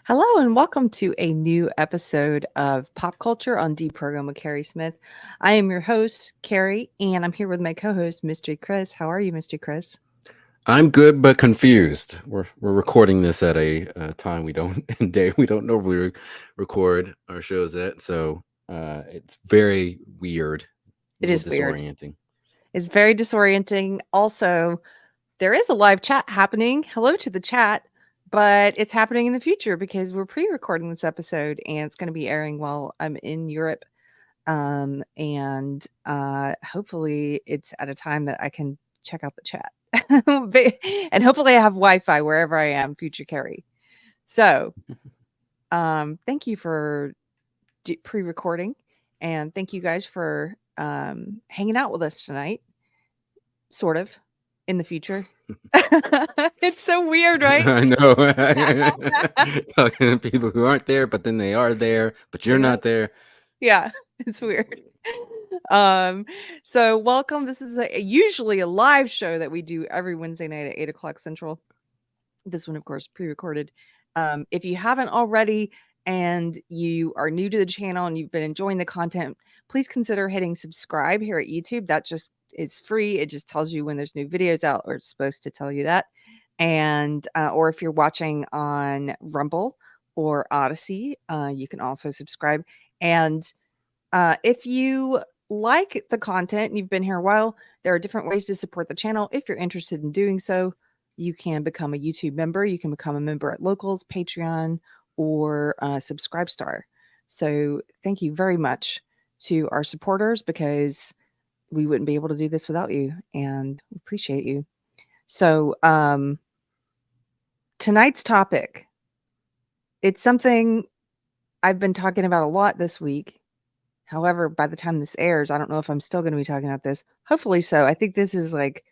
Hello and welcome to a new episode of Pop Culture on Deprogrammed with Keri Smith. I am your host, Keri, and I'm here with my co-host, Mr. Chris. How are you, Mr. Chris? I'm good but confused. We're recording this at a time we don't day we don't normally record our shows at, so it's very weird, a It little is weird. disorienting. It's very disorienting. Also, there is a live chat happening. Hello to the chat, but it's happening in the future because we're pre-recording this episode and it's going to be airing while I'm in Europe. And hopefully it's at a time that I can check out the chat. And hopefully I have Wi-Fi wherever I am, future Keri. So, thank you for pre-recording, and thank you guys for hanging out with us tonight. Sort of in the future. It's so weird, right? I know. Talking to people who aren't there, but then they are there, but you're They're not. not there. Yeah, it's weird. Um, so welcome. This is usually a live show that we do every Wednesday night at 8 o'clock Central. This one, of course, pre-recorded. If you haven't already and you are new to the channel and you've been enjoying the content, please consider hitting subscribe here at YouTube. That just is free. It just tells you when there's new videos out, or it's supposed to tell you that. And or if you're watching on Rumble or Odyssey, you can also subscribe. And if you like the content and you've been here a while, there are different ways to support the channel. If you're interested in doing so, you can become a YouTube member. You can become a member at Locals, Patreon, or Subscribestar. So thank you very much to our supporters because we wouldn't be able to do this without you, and we appreciate you. So tonight's topic, it's something I've been talking about a lot this week. However, by the time this airs, I don't know if I'm still going to be talking about this. Hopefully so. I think this is like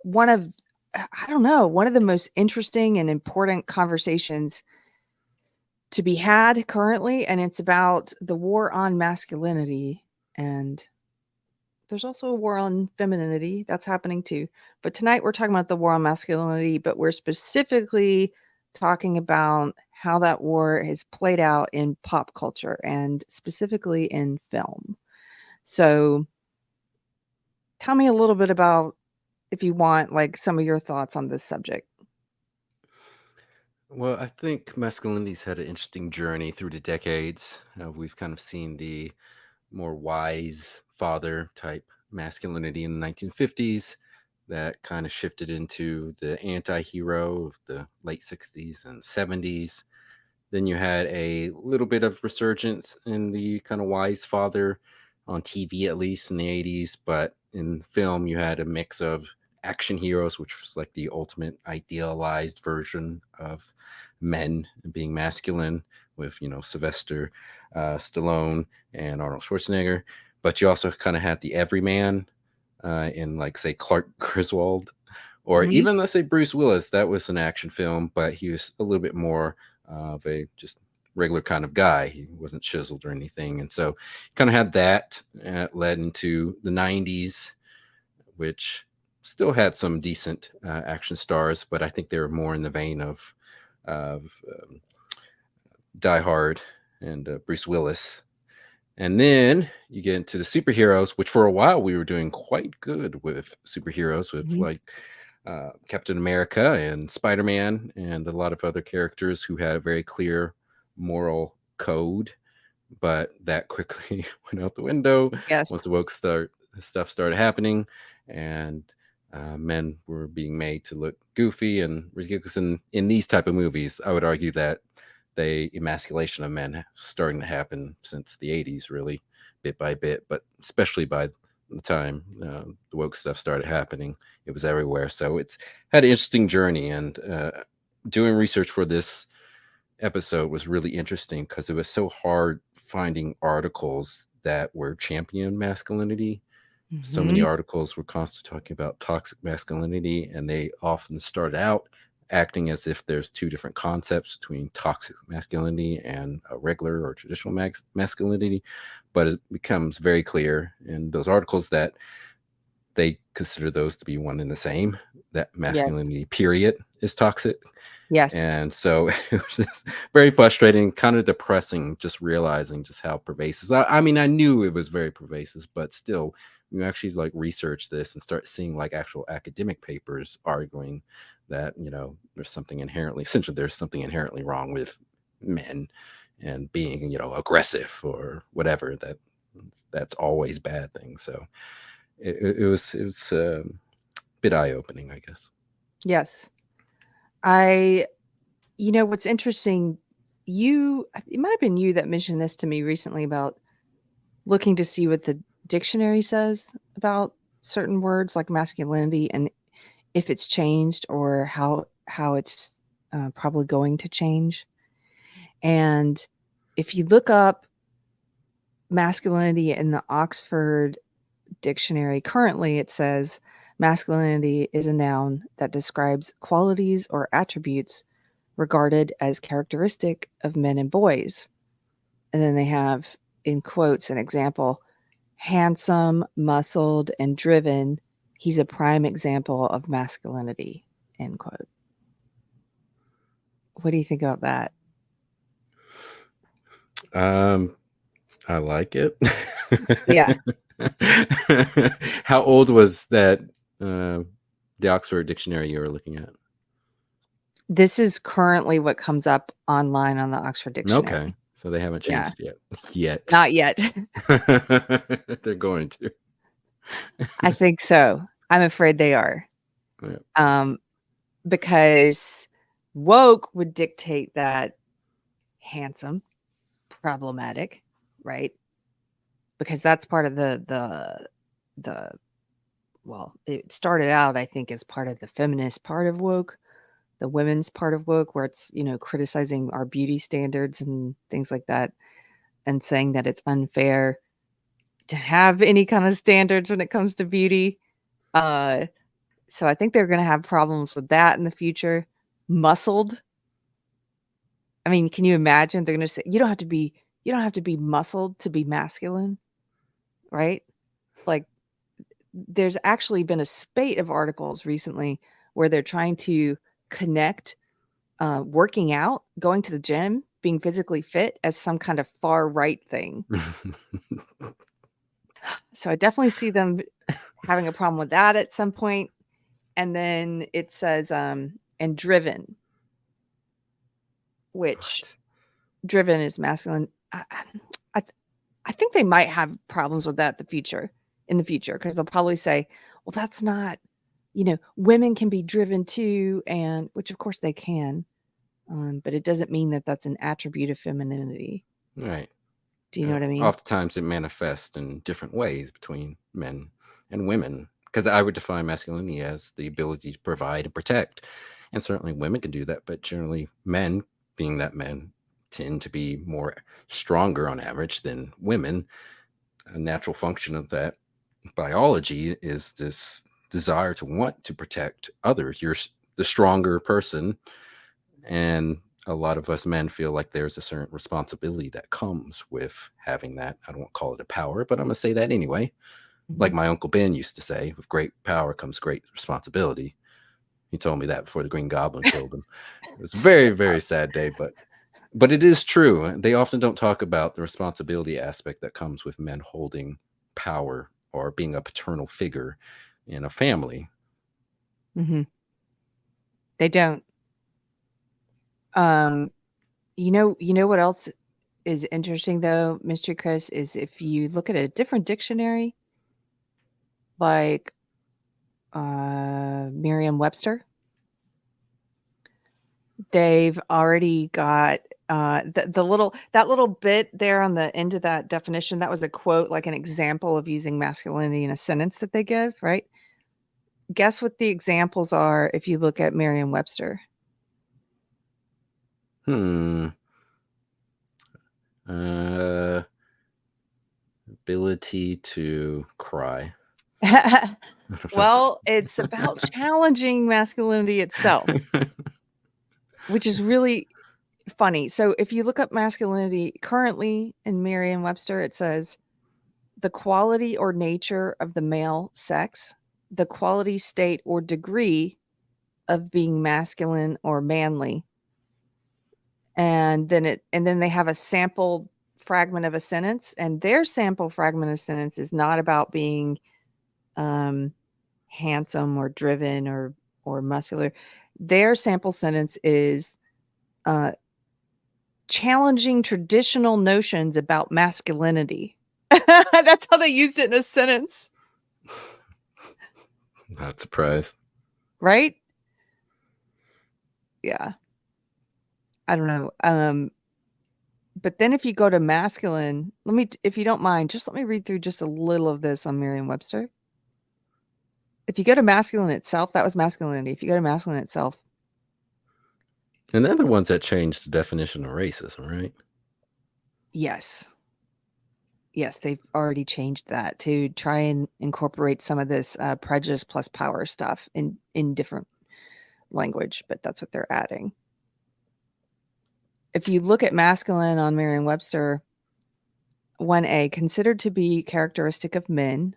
one of, I don't know, one of the most interesting and important conversations to be had currently. And it's about the war on masculinity. And there's also a war on femininity that's happening too. But tonight we're talking about the war on masculinity, but we're specifically talking about how that war has played out in pop culture and specifically in film. So tell me a little bit about, if you want, like some of your thoughts on this subject. Well, I think masculinity's had an interesting journey through the decades. We've kind of seen the more wise father type masculinity in the 1950s that kind of shifted into the anti-hero of the late 60s and 70s. Then you had a little bit of resurgence in the kind of wise father on TV, at least in the 80s, but in film you had a mix of action heroes, which was like the ultimate idealized version of men being masculine, with Sylvester Stallone and Arnold Schwarzenegger. But you also kind of had the everyman in, like, say, Clark Griswold, or Mhm. even, let's say, Bruce Willis. That was an action film, but he was a little bit more of a just regular kind of guy. He wasn't chiseled or anything, and so kind of had that led into the 90s, which still had some decent action stars, but I think they were more in the vein of Die Hard and Bruce Willis. And then you get into the superheroes, which for a while we were doing quite good with superheroes, with Mhm. like Captain America and Spider-Man and a lot of other characters who had a very clear moral code. But that quickly went out the window Yes. once the stuff started happening, and men were being made to look goofy and ridiculous in these type of movies. I would argue that the emasculation of men starting to happen since the 80s, really, bit by bit, but especially by the time the woke stuff started happening, it was everywhere. So it's had an interesting journey, and doing research for this episode was really interesting because it was so hard finding articles that were champion masculinity. So many Mhm. articles were constantly talking about toxic masculinity, and they often start out acting as if there's two different concepts between toxic masculinity and a regular or traditional masculinity. But it becomes very clear in those articles that they consider those to be one and the same, that Yes. masculinity, period, is toxic. Yes. And so it was just very frustrating, kind of depressing, just realizing just how pervasive. I mean, I knew it was very pervasive, but still, you actually like research this and start seeing like actual academic papers arguing that, there's something inherently, essentially, there's something inherently wrong with men and being, aggressive or whatever, that's always bad thing. So it was a bit eye opening, I guess. Yes. What's interesting, it might have been you that mentioned this to me recently about looking to see what the dictionary says about certain words like masculinity and if it's changed or how it's probably going to change. And if you look up masculinity in the Oxford Dictionary, currently it says masculinity is a noun that describes qualities or attributes regarded as characteristic of men and boys. And then they have, in quotes, an example: handsome, muscled, and driven. He's a prime example of masculinity, end quote. What do you think about that? Um, I like it. Yeah. How old was that? The Oxford Dictionary you were looking at? This is currently what comes up online on the Oxford Okay, Dictionary. so they haven't Yeah. changed it yet. Not yet. They're going to. I think so. I'm afraid they are. Yeah. Um, because woke would dictate that handsome, problematic, right? Because that's part of the well, it started out, I think, as part of the feminist part of woke, the women's part of woke, where it's, criticizing our beauty standards and things like that, and saying that it's unfair to have any kind of standards when it comes to beauty. Uh, so I think they're going to have problems with that in the future. Muscled. I mean, can you imagine? They're going to say you don't have to be muscled to be masculine, right? Like, there's actually been a spate of articles recently where they're trying to connect working out, going to the gym, being physically fit as some kind of far right thing. So I definitely see them having a problem with that at some point. And then it says, and driven, which What? driven is masculine. I, I think they might have problems with that in the future, because they'll probably say, well, that's not, women can be driven too, and which of course they can, but it doesn't mean that that's an attribute of femininity. Right. Do you know what I mean? Oftentimes it manifests in different ways between men and women. Because I would define masculinity as the ability to provide and protect. And certainly women can do that, but generally men, being that men tend to be more stronger on average than women, a natural function of that biology is this desire to want to protect others. You're the stronger person, and a lot of us men feel like there's a certain responsibility that comes with having that. I don't call it a power, but I'm going to say that anyway. Mhm. Like my Uncle Ben used to say, with great power comes great responsibility. He told me that before the Green Goblin killed him. It was a very, Stop. very sad day, but it is true. They often don't talk about the responsibility aspect that comes with men holding power or being a paternal figure in a family. Mhm. They don't. Um, you know what else is interesting though, Mystery Chris, is if you look at a different dictionary, like Merriam-Webster, they've already got the little bit there on the end of that definition. That was a quote, like an example of using masculinity in a sentence that they give, right? Guess what the examples are if you look at Merriam-Webster. Hmm. Uh, ability to cry. Well, it's about challenging masculinity itself, which is really funny. So if you look up masculinity currently in Merriam-Webster, it says the quality or nature of the male sex, the quality, state, or degree of being masculine or manly. And then they have a sample fragment of a sentence, and their sample fragment of sentence is not about being handsome or driven or muscular. Their sample sentence is challenging traditional notions about masculinity. That's how they used it in a sentence. Not surprised. Right? Yeah. I don't know. But then if you go to masculine, if you don't mind, just let me read through just a little of this on Merriam-Webster. If you go to masculine itself, that was masculinity. If you go to masculine itself. And they're the ones that changed the definition of racism, right? Yes. Yes, they've already changed that to try and incorporate some of this prejudice plus power stuff in different language, but that's what they're adding. If you look at masculine on Merriam-Webster, 1A, considered to be characteristic of men.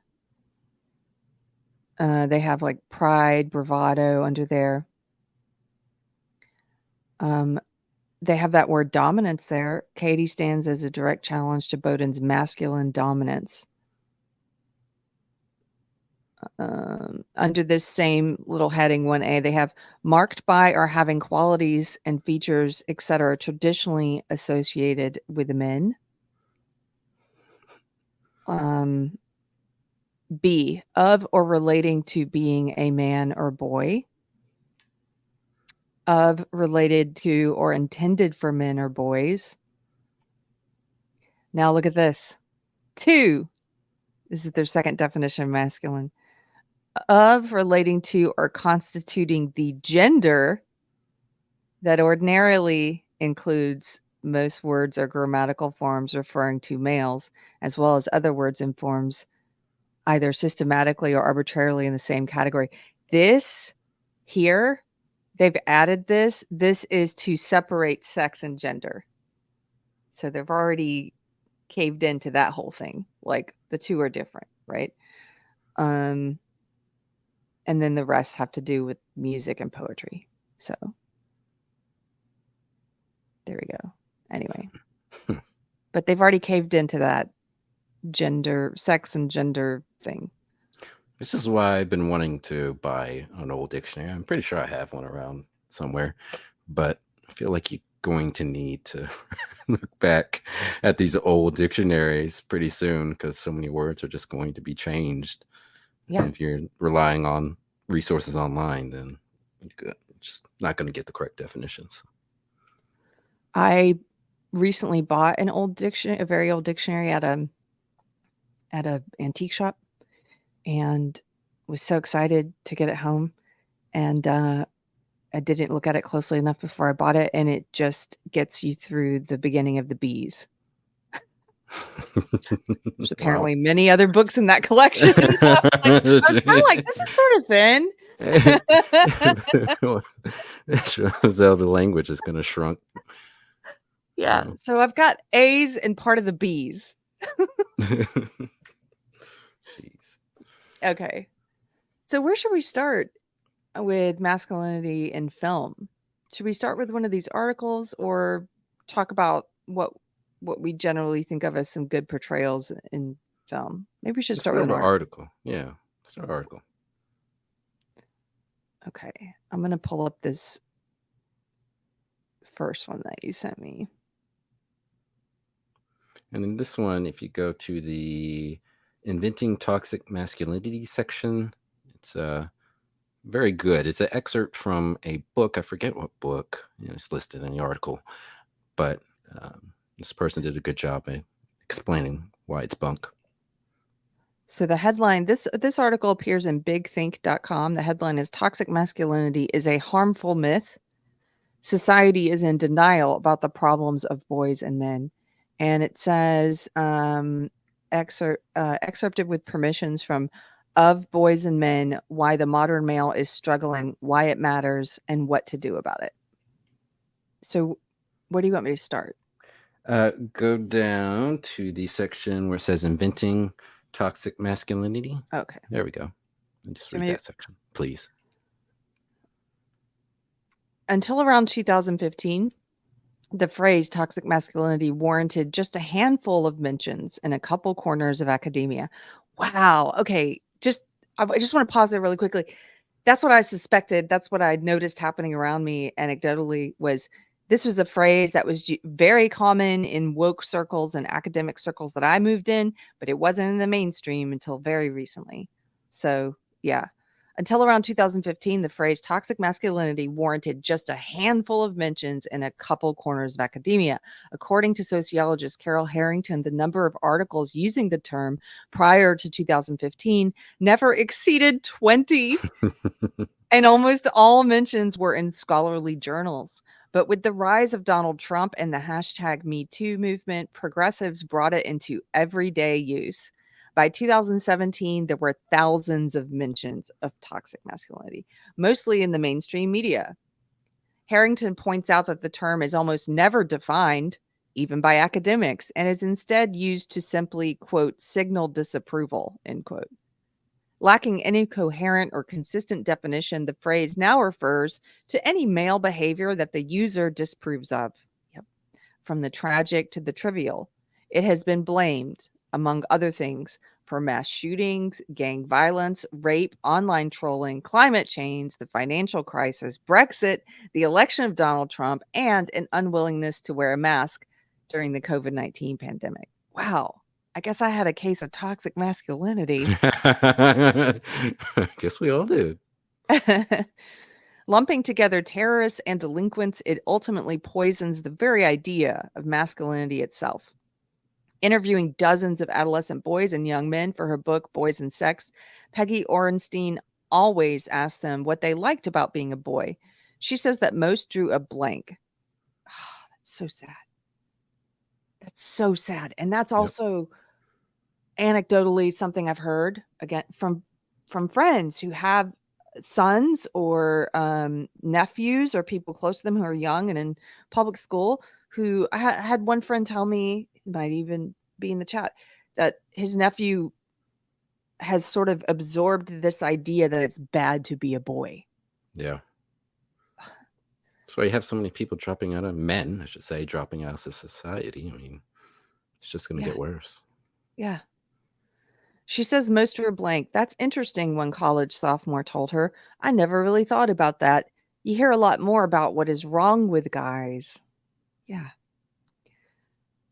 They have like pride, bravado under there. They have that word dominance there. Katie stands as a direct challenge to Bowden's masculine dominance. Under this same little heading 1A, they have marked by or having qualities and features, etc., traditionally associated with men. B, of or relating to being a man or boy. Of, related to or intended for men or boys. Now look at this. 2, this is their second definition of masculine. Of, relating to or constituting the gender that ordinarily includes most words or grammatical forms referring to males, as well as other words and forms either systematically or arbitrarily in the same category. This here, they've added this. This is to separate sex and gender. So they've already caved into that whole thing. Like the two are different, right? And then the rest have to do with music and poetry. So there we go. Anyway. But they've already caved into that gender, sex and gender thing. This is why I've been wanting to buy an old dictionary. I'm pretty sure I have one around somewhere, but I feel like you're going to need to look back at these old dictionaries pretty soon because so many words are just going to be changed. Yeah. And if you're relying on resources online, then you're just not going to get the correct definitions. I recently bought an old dictionary, a very old dictionary at a antique shop, and was so excited to get it home. And I didn't look at it closely enough before I bought it, and it just gets you through the beginning of the bees. There's apparently many other books in that collection. I was kind of like, this is sort of thin. It shows how the language is going to shrunk. Yeah. So I've got A's and part of the B's. Jeez. Okay. So where should we start with masculinity in film? Should we start with one of these articles or talk about what we generally think of as some good portrayals in film? Maybe we should start with an article. Yeah. Start an article. Okay. I'm going to pull up this first one that you sent me. And in this one, if you go to the Inventing Toxic Masculinity section, it's very good. It's an excerpt from a book. I forget what book. It's listed in the article. But this person did a good job at explaining why it's bunk. So the headline, this article appears in bigthink.com. The headline is Toxic Masculinity is a Harmful Myth. Society is in denial about the problems of boys and men. And it says, excerpted with permissions from Of Boys and Men, Why the Modern Male is Struggling, Why It Matters, and What to Do About It. So where do you want me to start? Go down to the section where it says Inventing Toxic Masculinity. Okay. There we go. And just read that section, please. Until around 2015, the phrase toxic masculinity warranted just a handful of mentions in a couple corners of academia. Wow. Okay. I just want to pause there really quickly. That's what I suspected. That's what I noticed happening around me anecdotally was this was a phrase that was very common in woke circles and academic circles that I moved in, but it wasn't in the mainstream until very recently. So, yeah. Until around 2015, the phrase toxic masculinity warranted just a handful of mentions in a couple corners of academia. According to sociologist Carol Harrington, the number of articles using the term prior to 2015 never exceeded 20, and almost all mentions were in scholarly journals. But with the rise of Donald Trump and the hashtag Me Too movement, progressives brought it into everyday use. By 2017, there were thousands of mentions of toxic masculinity, mostly in the mainstream media. Harrington points out that the term is almost never defined, even by academics, and is instead used to simply, quote, signal disapproval, end quote. Lacking any coherent or consistent definition, the phrase now refers to any male behavior that the user disapproves of. Yep. From the tragic to the trivial. It has been blamed, among other things, for mass shootings, gang violence, rape, online trolling, climate change, the financial crisis, Brexit, the election of Donald Trump, and an unwillingness to wear a mask during the COVID-19 pandemic. Wow. I guess I had a case of toxic masculinity. I guess we all do. Lumping together terrorists and delinquents, it ultimately poisons the very idea of masculinity itself. Interviewing dozens of adolescent boys and young men for her book, Boys and Sex, Peggy Orenstein always asked them what they liked about being a boy. She says that most drew a blank. Oh, that's so sad. That's so sad. And that's Yep. also anecdotally something I've heard again from friends who have sons or nephews or people close to them who are young and in public school who I had one friend tell me, it might even be in the chat, that his nephew has sort of absorbed this idea that it's bad to be a boy. Yeah. That's why you have so many people dropping out of men, I should say, dropping out of society. I mean, it's just going to Yeah. get worse. Yeah. She says most are blank. That's interesting, one college sophomore told her. I never really thought about that. You hear a lot more about what is wrong with guys. Yeah.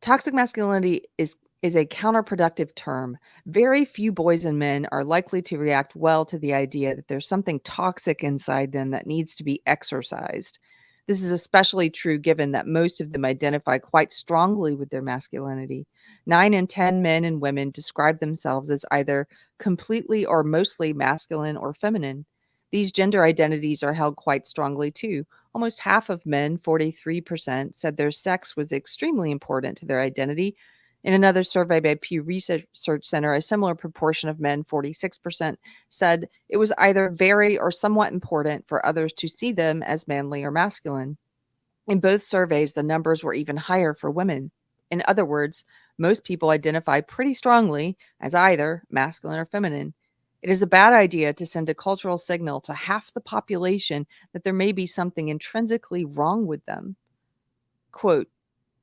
Toxic masculinity is a counterproductive term. Very few boys and men are likely to react well to the idea that there's something toxic inside them that needs to be exorcised. This is especially true given that most of them identify quite strongly with their masculinity. 9 in 10 men and women describe themselves as either completely or mostly masculine or feminine. These gender identities are held quite strongly too. Almost half of men, 43%, said their sex was extremely important to their identity. In another survey by Pew Research Center, a similar proportion of men, 46%, said it was either very or somewhat important for others to see them as manly or masculine. In both surveys, the numbers were even higher for women. In other words, most people identify pretty strongly as either masculine or feminine. It is a bad idea to send a cultural signal to half the population that there may be something intrinsically wrong with them. Quote,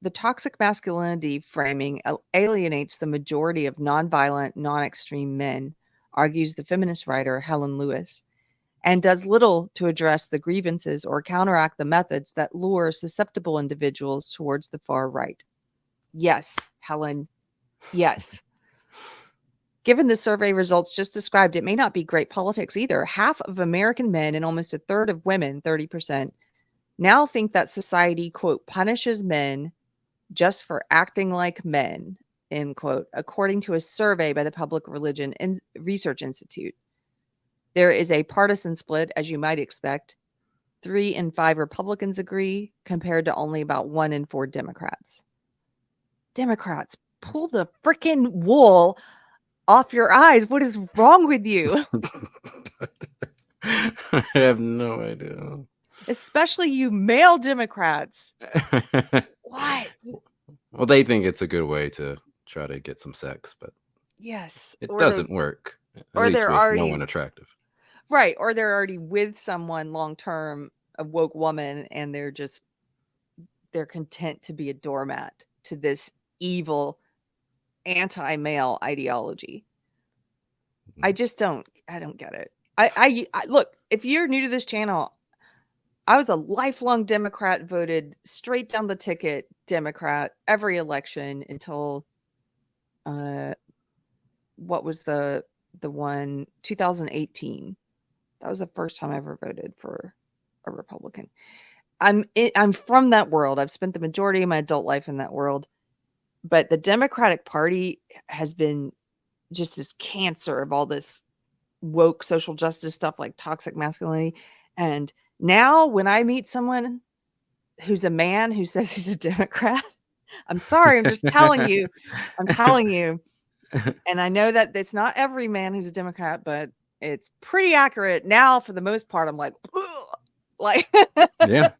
the toxic masculinity framing alienates the majority of nonviolent, non-extreme men, argues the feminist writer Helen Lewis, and does little to address the grievances or counteract the methods that lure susceptible individuals towards the far right. Yes, Helen, yes. Given the survey results just described, it may not be great politics either. Half of American men and almost a third of women, 30%, now think that society, quote, punishes men just for acting like men, end quote, according to a survey by the Public Religion Research Institute. There is a partisan split, as you might expect. 3 in 5 Republicans agree, compared to only about 1 in 4 Democrats. Democrats, pull the frickin' wool off your eyes. What is wrong with you? I have no idea. Especially you male Democrats. What? Well, they think it's a good way to try to get some sex, but Yes. it doesn't work, at or least they're with no already one attractive. right, or they're already with someone long term a woke woman and they're content to be a doormat to this evil anti-male ideology. I don't get it. I look, if you're new to this channel, I was a lifelong Democrat, voted straight down the ticket Democrat every election until what was the one 2018. That was the first time I ever voted for a Republican. I'm from that world. I've spent the majority of my adult life in that world. But the Democratic Party has been just this cancer of all this woke social justice stuff like toxic masculinity. And now when I meet someone who's a man who says he's a Democrat, I'm sorry, I'm just telling you. I'm telling you. And I know that it's not every man who's a Democrat, but it's pretty accurate. Now, for the most part, I'm like, ugh, like Yeah.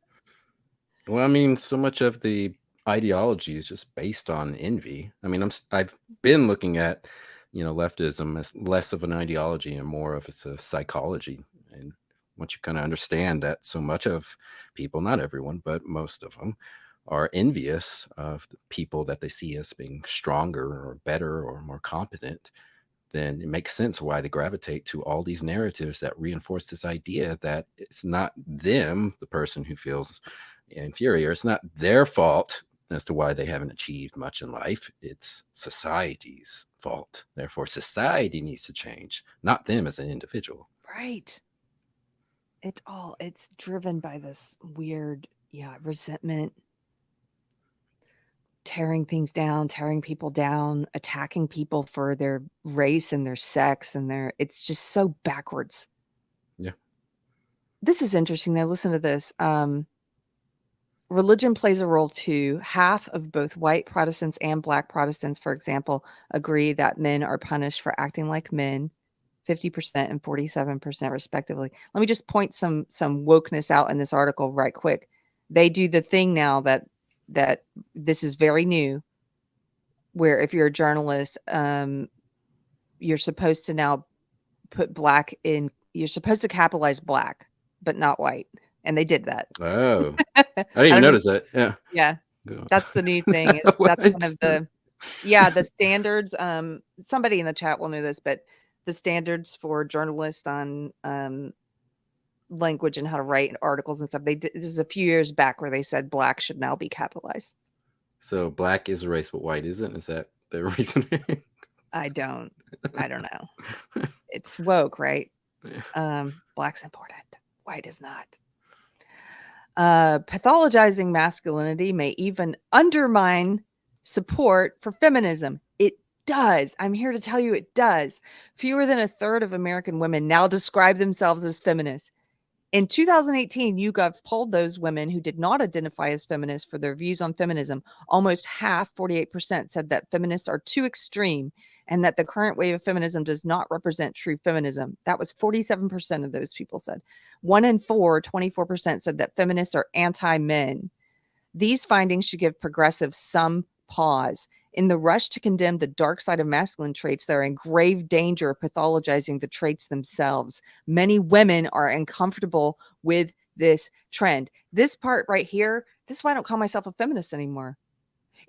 Well, I mean, so much of the ideology is just based on envy. I mean, I've been looking at, leftism as less of an ideology and more of a psychology. And once you kind of understand that so much of people, not everyone, but most of them, are envious of the people that they see as being stronger or better or more competent, then it makes sense why they gravitate to all these narratives that reinforce this idea that it's not them, the person who feels inferior, it's not their fault as to why they haven't achieved much in life. It's society's fault. Therefore, society needs to change, not them as an individual. right. It's driven by this weird, resentment, tearing things down, tearing people down, attacking people for their race and their sex and it's just so backwards. Yeah. This is interesting though. Listen to this. Religion plays a role too. Half of both white Protestants and black Protestants, for example, agree that men are punished for acting like men, 50% and 47% respectively. Let me just point some wokeness out in this article right quick. They do the thing now that this is very new, where if you're a journalist, you're supposed to now put black in, you're supposed to capitalize black, but not white. And they did that. Oh, I I didn't don't even know. notice that. Yeah. Yeah. That's the new thing. That's one of the standards. Somebody in the chat will know this, but the standards for journalists on language and how to write articles and stuff. This is a few years back where they said black should now be capitalized. So black is a race, but white isn't? Is that the reasoning? I don't know. It's woke, right? Yeah. Black's important. White is not. Pathologizing masculinity may even undermine support for feminism. It does. I'm here to tell you it does. Fewer than a third of American women now describe themselves as feminists. In 2018, YouGov polled those women who did not identify as feminists for their views on feminism. Almost half, 48%, said that feminists are too extreme and that the current wave of feminism does not represent true feminism. That was 47% of those people said. 1 in 4, 24%, said that feminists are anti-men. These findings should give progressives some pause. In the rush to condemn the dark side of masculine traits, they're in grave danger of pathologizing the traits themselves. Many women are uncomfortable with this trend. This part right here, this is why I don't call myself a feminist anymore.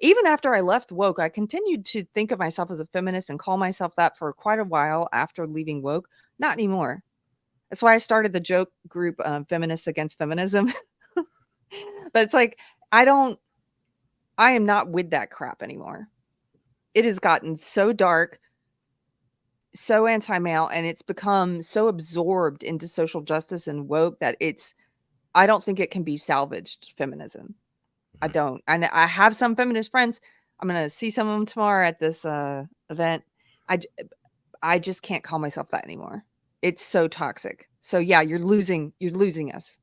Even after I left woke, I continued to think of myself as a feminist and call myself that for quite a while after leaving woke. Not anymore. That's why I started the joke group, Feminists Against Feminism. But it's like, I am not with that crap anymore. It has gotten so dark, so anti-male, and it's become so absorbed into social justice and woke that I don't think it can be salvaged feminism. I don't. And I have some feminist friends. I'm going to see some of them tomorrow at this event. I just can't call myself that anymore. It's so toxic. So yeah, you're losing us.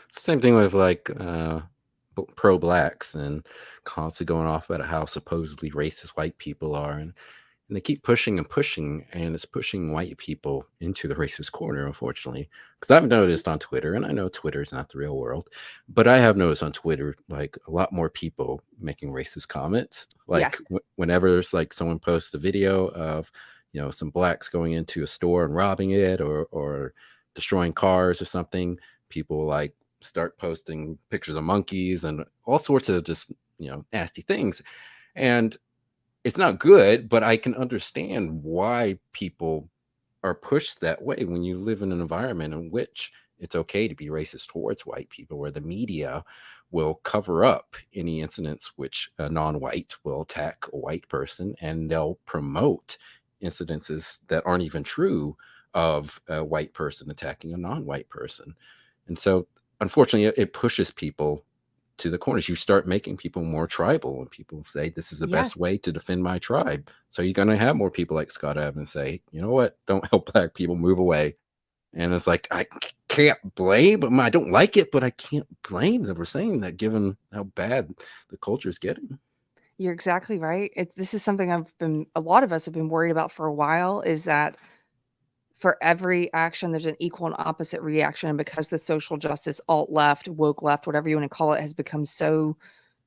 Same thing with like pro-blacks and constantly going off about how supposedly racist white people are, and they keep pushing and pushing, and it's pushing white people into the racist corner, unfortunately. Because I've noticed on Twitter, and I know Twitter is not the real world, but I have noticed on Twitter like a lot more people making racist comments. Like whenever there's like someone posts a video of some blacks going into a store and robbing it, or destroying cars or something, people like start posting pictures of monkeys and all sorts of just, nasty things. And it's not good, but I can understand why people are pushed that way when you live in an environment in which it's okay to be racist towards white people, where the media will cover up any incidents which a non-white will attack a white person, and they'll promote incidences that aren't even true of a white person attacking a non-white person. And so unfortunately it pushes people to the corners. You start making people more tribal, and people say this is the best Yes. way to defend my tribe. So you're going to have more people like Scott Evans say, you know what, don't help black people, move away. And it's like, I can't blame them. I don't like it, but I can't blame them for saying that, given how bad the culture is getting. You're exactly right. This is something a lot of us have been worried about for a while, is that for every action, there's an equal and opposite reaction. And because the social justice, alt left, woke left, whatever you want to call it, has become so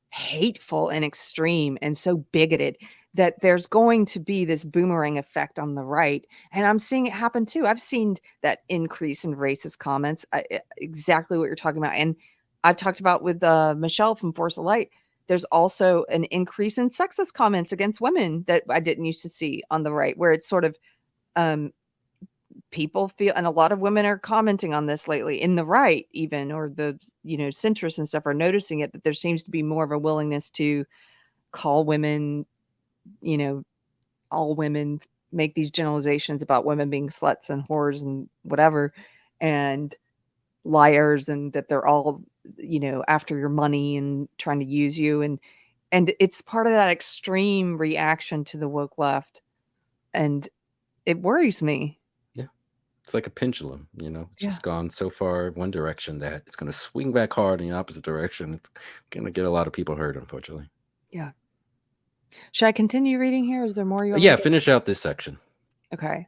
hateful and extreme and so bigoted, that there's going to be this boomerang effect on the right. And I'm seeing it happen too. I've seen that increase in racist comments, exactly what you're talking about. And I've talked about with Michelle from Force of Light. There's also an increase in sexist comments against women that I didn't used to see on the right, where it's sort of um, people feel, and a lot of women are commenting on this lately in the right, even, or the, centrists and stuff are noticing it, that there seems to be more of a willingness to call women, you know, all women, make these generalizations about women being sluts and whores and whatever, and liars, and that they're all, after your money and trying to use you. And it's part of that extreme reaction to the woke left. And it worries me. Yeah. It's like a pendulum, it's Yeah. just gone so far one direction that it's going to swing back hard in the opposite direction. It's going to get a lot of people hurt, unfortunately. Yeah. Should I continue reading here? Is there more you want me Yeah, to get? finish out this section. Okay.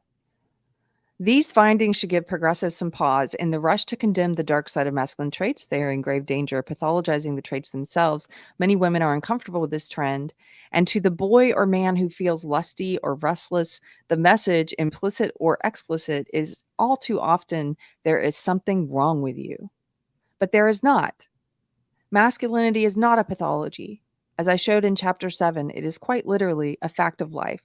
These findings should give progressives some pause. In the rush to condemn the dark side of masculine traits, they are in grave danger of pathologizing the traits themselves. Many women are uncomfortable with this trend. And to the boy or man who feels lusty or restless, the message, implicit or explicit, is all too often, there is something wrong with you. But there is not. Masculinity is not a pathology. As I showed in chapter 7, it is quite literally a fact of life.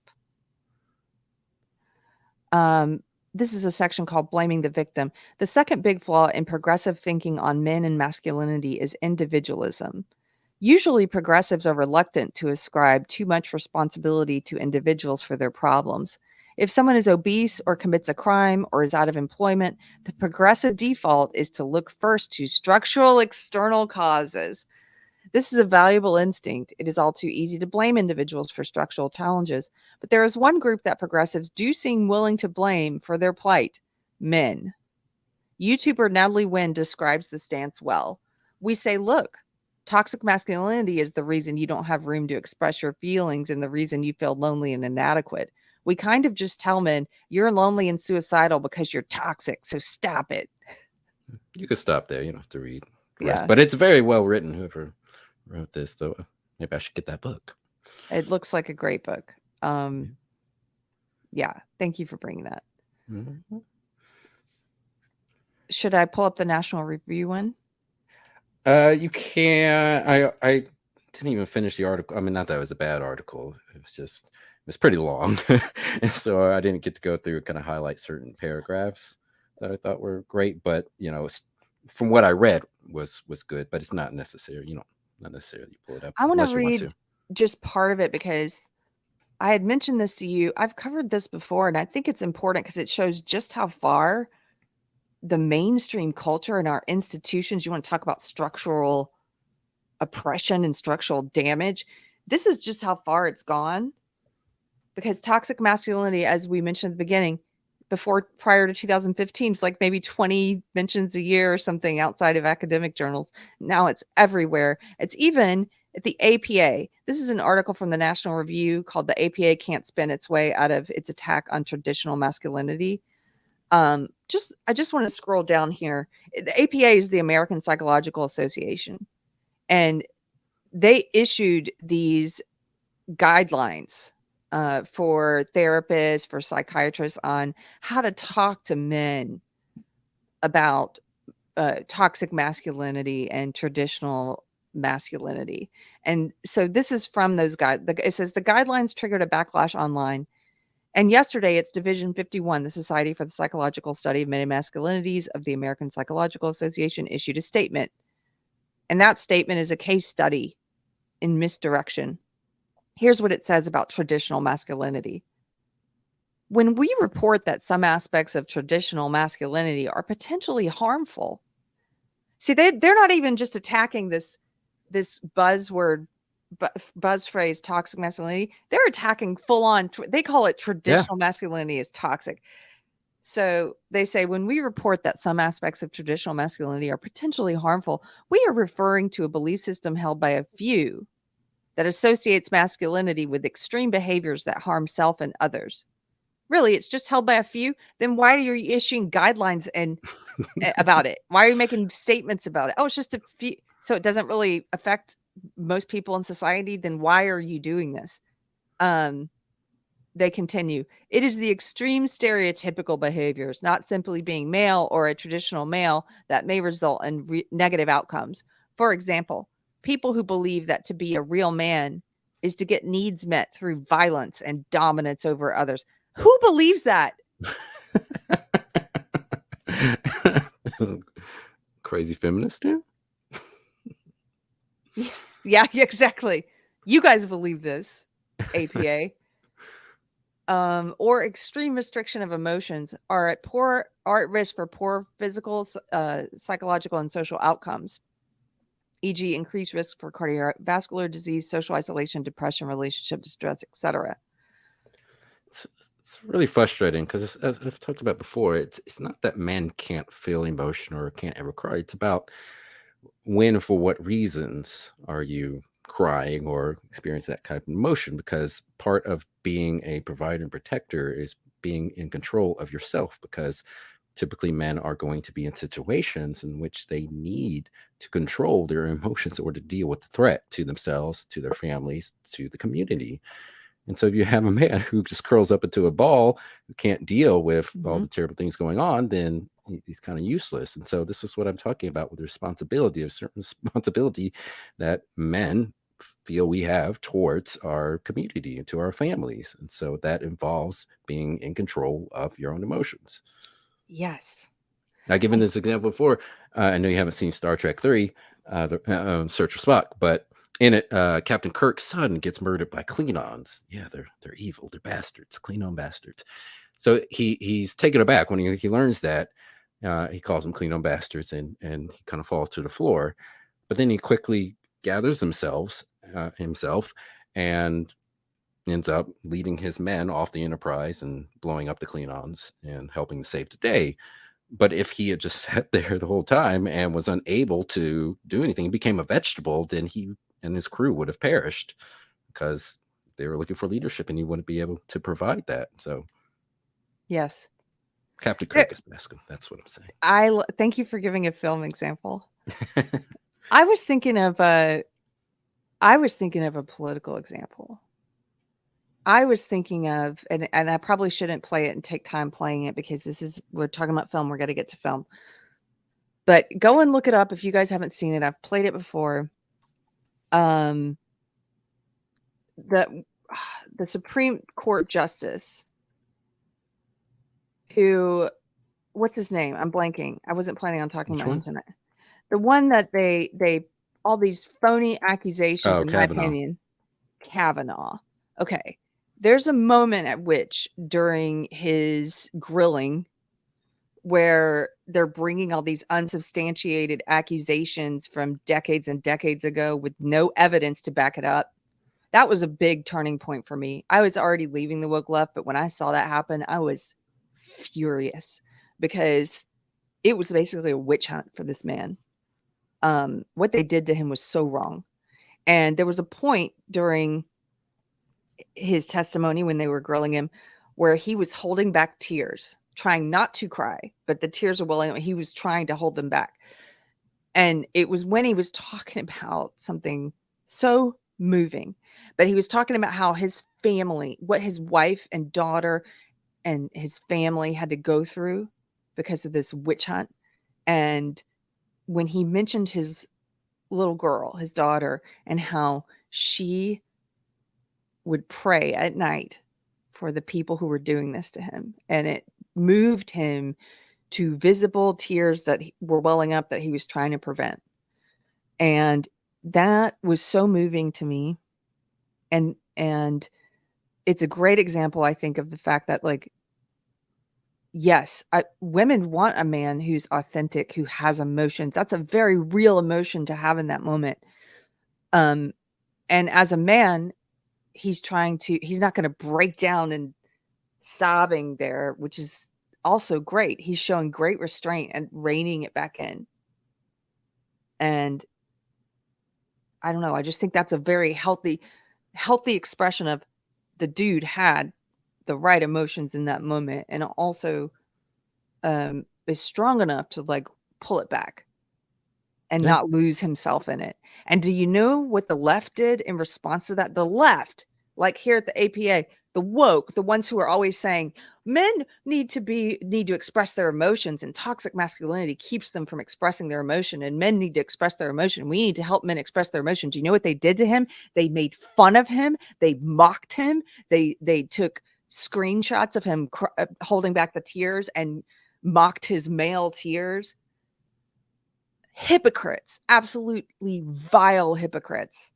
This is a section called Blaming the Victim. The second big flaw in progressive thinking on men and masculinity is individualism. Usually, progressives are reluctant to ascribe too much responsibility to individuals for their problems. If someone is obese or commits a crime or is out of employment, the progressive default is to look first to structural external causes. This is a valuable instinct. It is all too easy to blame individuals for structural challenges, but there is one group that progressives do seem willing to blame for their plight: men. YouTuber Natalie Wynn describes the stance well. We say, look, toxic masculinity is the reason you don't have room to express your feelings and the reason you feel lonely and inadequate. We kind of just tell men, you're lonely and suicidal because you're toxic, so stop it. You could stop there. You don't have to read the rest, Yeah, but it's very well written. Whoever wrote this, though, maybe I should get that book. it looks like a great book. Yeah. Yeah, thank you for bringing that. Mm-hmm. Should I pull up the National Review one? You can. I didn't even finish the article. I mean, not that it was a bad article. It was pretty long, and so I didn't get to go through and kind of highlight certain paragraphs that I thought were great. But from what I read was good. But it's not necessary. Not necessarily pull it up I want to unless you want read to. just part of it because I had mentioned this to you. I've covered this before, and I think it's important because it shows just how far the mainstream culture and our institutions, you want to talk about structural oppression and structural damage. This is just how far it's gone, because toxic masculinity, as we mentioned at the beginning, prior to 2015, it's like maybe 20 mentions a year or something outside of academic journals. Now it's everywhere. It's even at the APA. This is an article from the National Review called "The APA Can't Spin Its Way Out of Its Attack on Traditional Masculinity." I just want to scroll down here. The APA is the American Psychological Association, and they issued these guidelines for therapists, for psychiatrists, on how to talk to men about toxic masculinity and traditional masculinity. And so this is from those guys. It says the guidelines triggered a backlash online. And yesterday, it's Division 51, the Society for the Psychological Study of Many Masculinities of the American Psychological Association, issued a statement. And that statement is a case study in misdirection. Here's what it says about traditional masculinity. When we report that some aspects of traditional masculinity are potentially harmful, see, they're not even just attacking this buzzword, buzz phrase, toxic masculinity. They're attacking full on. They call it traditional masculinity is toxic. So they say when we report that some aspects of traditional masculinity are potentially harmful, we are referring to a belief system held by a few that associates masculinity with extreme behaviors that harm self and others. Really, it's just held by a few. Then why are you issuing guidelines and about it? Why are you making statements about it? Oh, it's just a few. So it doesn't really affect most people in society. Then why are you doing this? They continue. It is the extreme stereotypical behaviors, not simply being male or a traditional male, that may result in negative outcomes. For example, people who believe that to be a real man is to get needs met through violence and dominance over others. Who believes that? Crazy feminist, yeah? Yeah, exactly. You guys believe this, APA. Or extreme restriction of emotions are at risk for poor physical, psychological, and social outcomes, e.g., increased risk for cardiovascular disease, social isolation, depression, relationship distress, etc. It's really frustrating because, as I've talked about before, it's not that men can't feel emotion or can't ever cry. It's about when, for what reasons are you crying or experience that type of emotion? Because part of being a provider and protector is being in control of yourself, because typically men are going to be in situations in which they need to control their emotions or to deal with the threat to themselves, to their families, to the community. And so if you have a man who just curls up into a ball, who can't deal with all the terrible things going on, then he's kind of useless. And so this is what I'm talking about with the responsibility, a certain responsibility that men feel we have towards our community and to our families. And so that involves being in control of your own emotions. Yes. I've given this example before. I know you haven't seen Star Trek 3, Search for Spock, but in it, Captain Kirk's son gets murdered by Klingons. Yeah, they're evil. They're bastards, Klingon bastards. So he's taken aback when he learns that. He calls them Klingon bastards, and he kind of falls to the floor. But then he quickly gathers himself and ends up leading his men off the Enterprise and blowing up the Klingons and helping to save the day. But if he had just sat there the whole time and was unable to do anything, became a vegetable, then he and his crew would have perished because they were looking for leadership and he wouldn't be able to provide that. So, yes, Captain Kirk is masculine. That's what I'm saying. Thank you for giving a film example. I was thinking of a political example. I was thinking of, and I probably shouldn't play it and take time playing it because we're talking about film. We're going to get to film. But go and look it up if you guys haven't seen it. I've played it before. The Supreme Court Justice, who, what's his name? I'm blanking. I wasn't planning on talking about him tonight. The one that they all these phony accusations, in my opinion. Kavanaugh. Okay. There's a moment at which during his grilling where they're bringing all these unsubstantiated accusations from decades and decades ago with no evidence to back it up. That was a big turning point for me. I was already leaving the woke left, but when I saw that happen, I was furious because it was basically a witch hunt for this man. What they did to him was so wrong. And there was a point during his testimony when they were grilling him where he was holding back tears, trying not to cry, but the tears were welling. He was trying to hold them back. And it was when he was talking about something so moving, but he was talking about how his family, what his wife and daughter and his family had to go through because of this witch hunt. And when he mentioned his little girl, his daughter, and how she would pray at night for the people who were doing this to him, and it moved him to visible tears that were welling up that he was trying to prevent. And that was so moving to me. And it's a great example, I think, of the fact that, like, yes, women want a man who's authentic, who has emotions. That's a very real emotion to have in that moment. And as a man, he's not going to break down and sobbing there, which is also great. He's showing great restraint and reining it back in. And I don't know, I just think that's a very healthy expression of the dude had the right emotions in that moment, and also is strong enough to, like, pull it back and Yeah. not lose himself in it. And do you know what the left did in response to that? The left, like here at the APA, the woke, the ones who are always saying men need to express their emotions, and toxic masculinity keeps them from expressing their emotion, and men need to express their emotion. We need to help men express their emotion. Do you know what they did to him? They made fun of him. They mocked him. They took screenshots of him holding back the tears and mocked his male tears. Hypocrites, absolutely vile hypocrites.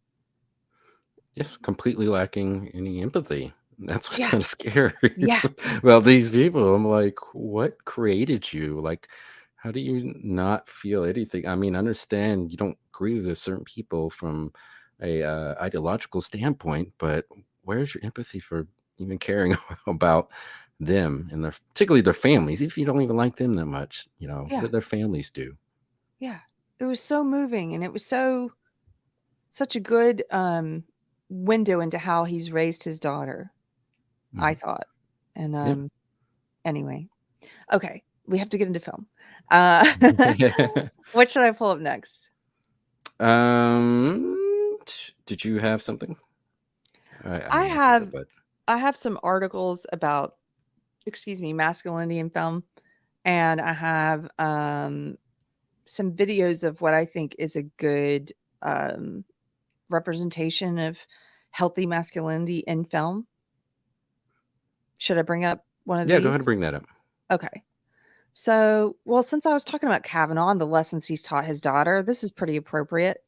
Yes, completely lacking any empathy. That's what's Yeah. kind of scary. Yeah. Well, these people, I'm like, what created you? Like, how do you not feel anything? I mean, I understand you don't agree with certain people from a ideological standpoint, but where's your empathy for even caring about them and particularly their families? If you don't even like them that much, what Yeah. do their families do? Yeah. It was so moving, and it was such a good window into how he's raised his daughter, I Mhm. thought. And Yeah. anyway. Okay, we have to get into film. Uh what should I pull up next? Did you have something? I I mean, I can go, have but I have some articles about, excuse me, masculinity in film, and I have some videos of what I think is a good um representation of healthy masculinity in film. Should I bring up one of yeah, go these? ahead and bring that up. Okay. So, well, since I was talking about Kavanaugh and the lessons he's taught his daughter, this is pretty appropriate.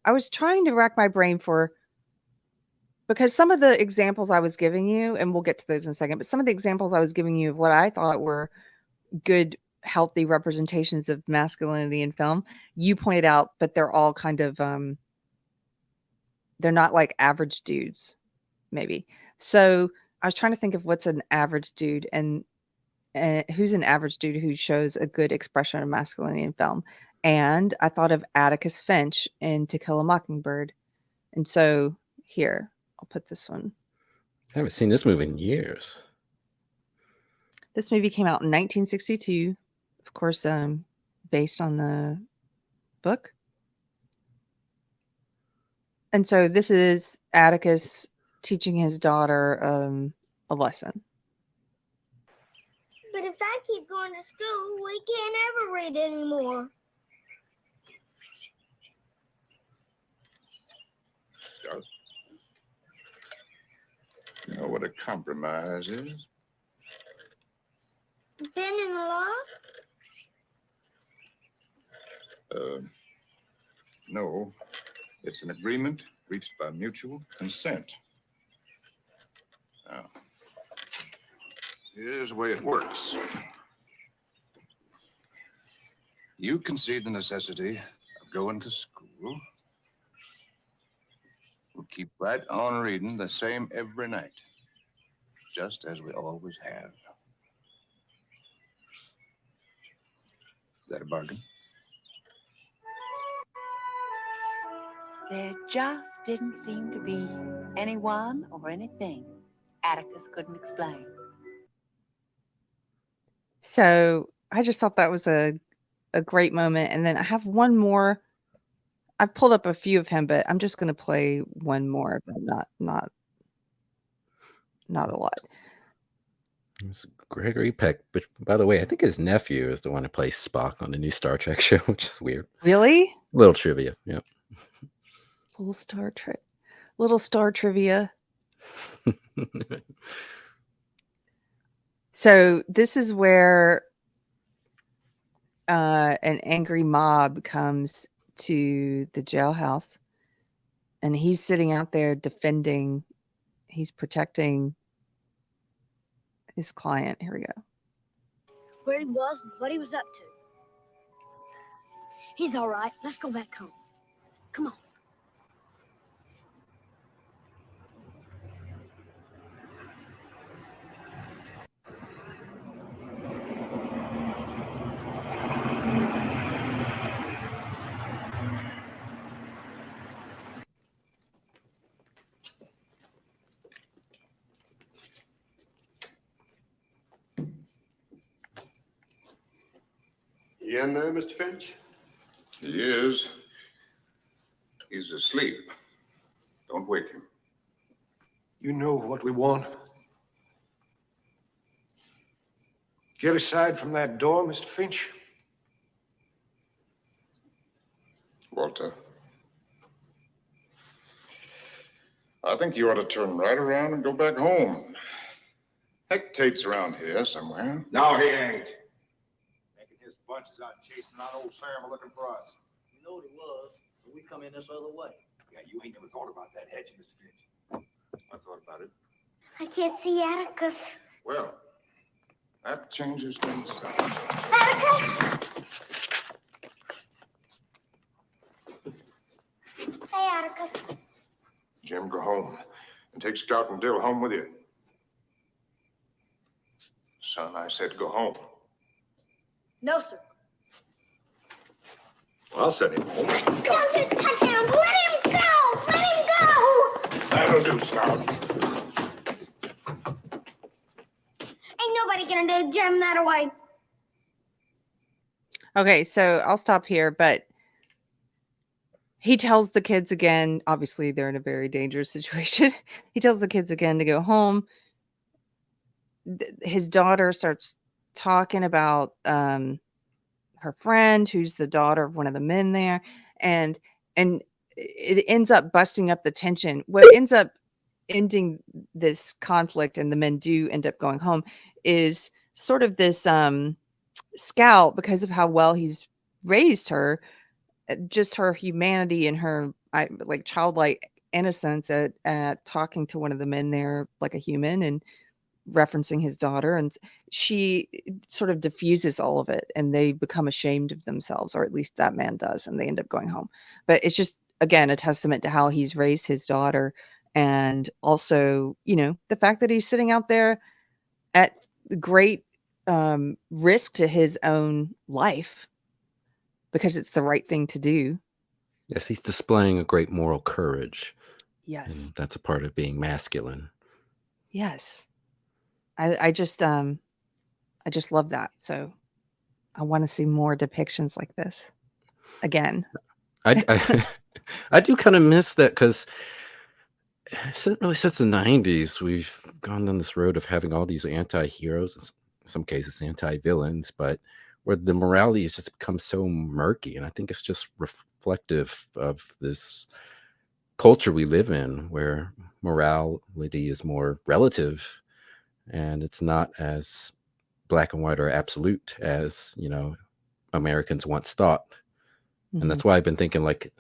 I was trying to rack my brain because some of the examples I was giving you, and we'll get to those in a second, but some of the examples I was giving you of what I thought were good, healthy representations of masculinity in film, you pointed out, but they're all kind of, they're not like average dudes, maybe. So I was trying to think of what's an average dude, and who's an average dude who shows a good expression of masculinity in film. And I thought of Atticus Finch in To Kill a Mockingbird. And so here, I'll put this one. I haven't seen this movie in years. This movie came out in 1962, of course, based on the book. And so this is Atticus teaching his daughter a lesson. But if I keep going to school, we can't ever read anymore. Scout, you know what a compromise is? Been in the law? No. It's an agreement reached by mutual consent. Now, here's the way it works. You concede the necessity of going to school. We'll keep right on reading the same every night, just as we always have. Is that a bargain? There just didn't seem to be anyone or anything Atticus couldn't explain. So I just thought that was a great moment. And then I have one more. I've pulled up a few of him, but I'm just going to play one more, but not a lot. It's a Gregory Peck. But by the way, I think his nephew is the one who plays Spock on the new Star Trek show, which is weird. Really? Little trivia, yeah. Little star trivia. So this is where an angry mob comes to the jailhouse, and he's sitting out there defending. He's protecting his client. Here we go. Where he was and what he was up to. He's all right. Let's go back home. Come on. You in there, Mr. Finch? He is. He's asleep. Don't wake him. You know what we want. Get aside from that door, Mr. Finch. Walter, I think you ought to turn right around and go back home. Heck, Tate's around here somewhere. No, he ain't. Making his bunches out chasing around old Sam looking for us. You know what it was, but we come in this other way. Yeah, you ain't never thought about that, had you, Mr. Finch? I thought about it. I can't see Atticus. Well, that changes things. Atticus! Hey, Atticus. Jim, go home and take Scout and Dill home with you. Son, I said go home. No, sir. I'll send him home. Don't you touch him! Let him go! Let him go! That'll do, Scout. Ain't nobody gonna do Jim that away. Okay, so I'll stop here, but he tells the kids again, obviously they're in a very dangerous situation. He tells the kids again to go home. His daughter starts talking about her friend, who's the daughter of one of the men there, and it ends up busting up the tension. What ends up ending this conflict, and the men do end up going home, is sort of this Scout, because of how well he's raised her, just her humanity and her like childlike innocence at talking to one of the men there like a human and referencing his daughter, and she sort of diffuses all of it, and they become ashamed of themselves, or at least that man does, and they end up going home. But it's just, again, a testament to how he's raised his daughter, and also, you know, the fact that he's sitting out there at great risk to his own life because it's the right thing to do. Yes, he's displaying a great moral courage. Yes. And that's a part of being masculine. Yes. I just love that. So I want to see more depictions like this again. I do kind of miss that, because really since the 90s, we've gone down this road of having all these anti-heroes, in some cases anti-villains, but where the morality has just become so murky. And I think it's just reflective of this culture we live in, where morality is more relative, and it's not as black and white or absolute as, you know, Americans once thought. And that's why I've been thinking, like,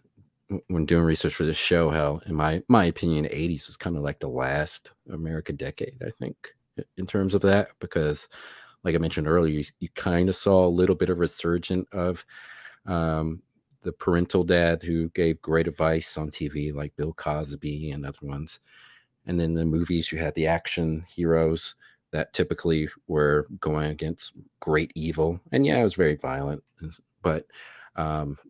when doing research for this show, how, in my opinion, the 80s was kind of like the last American decade, I think, in terms of that, because like I mentioned earlier, you kind of saw a little bit of resurgence of the parental dad who gave great advice on TV, like Bill Cosby and other ones. And then the movies, you had the action heroes that typically were going against great evil. And yeah, it was very violent, but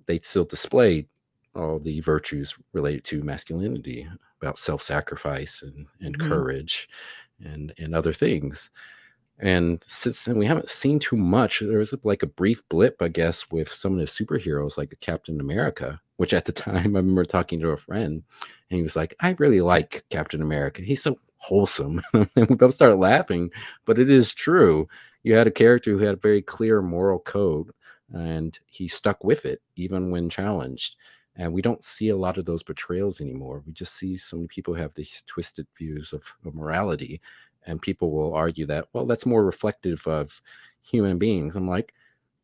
they still displayed all the virtues related to masculinity, about self-sacrifice and courage and other things. And since then, we haven't seen too much. There was like a brief blip, I guess, with some of the superheroes, like Captain America, which at the time I remember talking to a friend, and he was like, I really like Captain America. He's so wholesome. And we both started laughing, but it is true. You had a character who had a very clear moral code, and he stuck with it even when challenged. And we don't see a lot of those portrayals anymore. We just see so many people have these twisted views of morality, and people will argue that, well, that's more reflective of human beings. I'm like,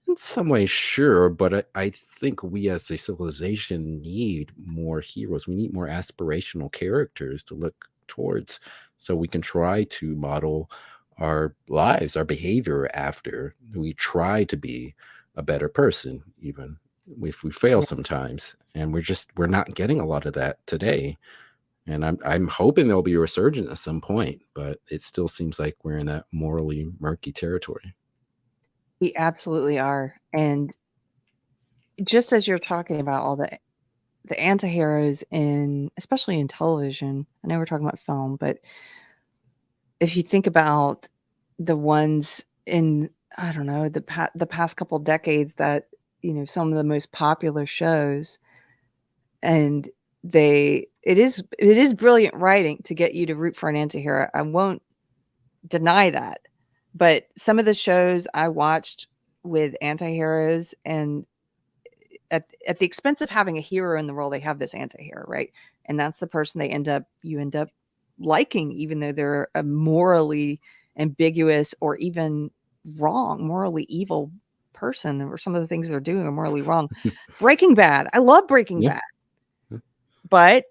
in some ways, sure, but I think we as a civilization need more heroes. We need more aspirational characters to look towards, so we can try to model our lives, our behavior after. We try to be a better person, even if we fail Yeah. sometimes. And we're not getting a lot of that today. And I'm hoping there'll be a resurgence at some point, but it still seems like we're in that morally murky territory. We absolutely are. And just as you're talking about all the anti-heroes especially in television, I know we're talking about film, but if you think about the ones in, I don't know, the past couple decades that, some of the most popular shows, and it is brilliant writing to get you to root for an anti-hero. I won't deny that. But some of the shows I watched with anti-heroes, and at the expense of having a hero in the role, they have this anti-hero, right? And that's the person you end up liking, even though they're a morally ambiguous or even wrong, morally evil person, or some of the things they're doing are morally wrong. Breaking Bad. I love Breaking Yeah. Bad. But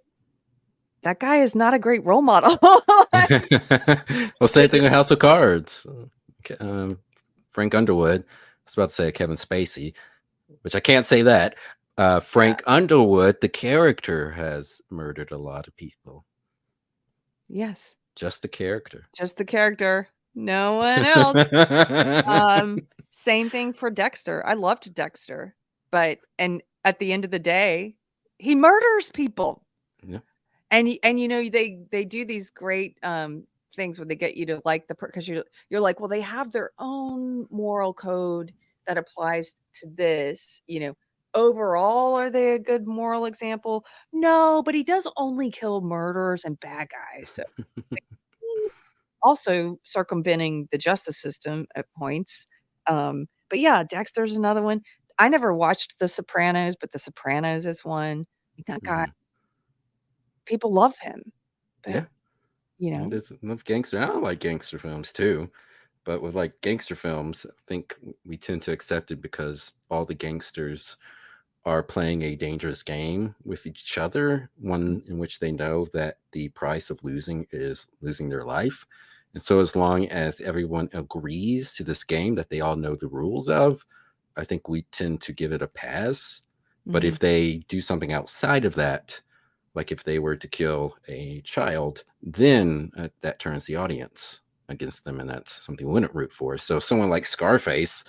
that guy is not a great role model. Well, same thing with House of Cards. Frank Underwood. I was about to say Kevin Spacey, which I can't say that. Frank Underwood, the character, has murdered a lot of people. Yes. Just the character. Just the character. No one else. Same thing for Dexter. I loved Dexter. And at the end of the day, he murders people. Yeah. And they do these great things where they get you to like because you're like, well, they have their own moral code that applies to this, overall, are they a good moral example? No, but he does only kill murderers and bad guys. So also circumventing the justice system at points. But yeah, Dexter's another one. I never watched The Sopranos, but The Sopranos is one. That guy, people love him. But, Yeah. And there's enough gangster. I don't like gangster films too. But with like gangster films, I think we tend to accept it because all the gangsters are playing a dangerous game with each other, one in which they know that the price of losing is losing their life. And so as long as everyone agrees to this game that they all know the rules of, I think we tend to give it a pass. But if they do something outside of that, like if they were to kill a child, then that turns the audience against them, and that's something we wouldn't root for. So someone like Scarface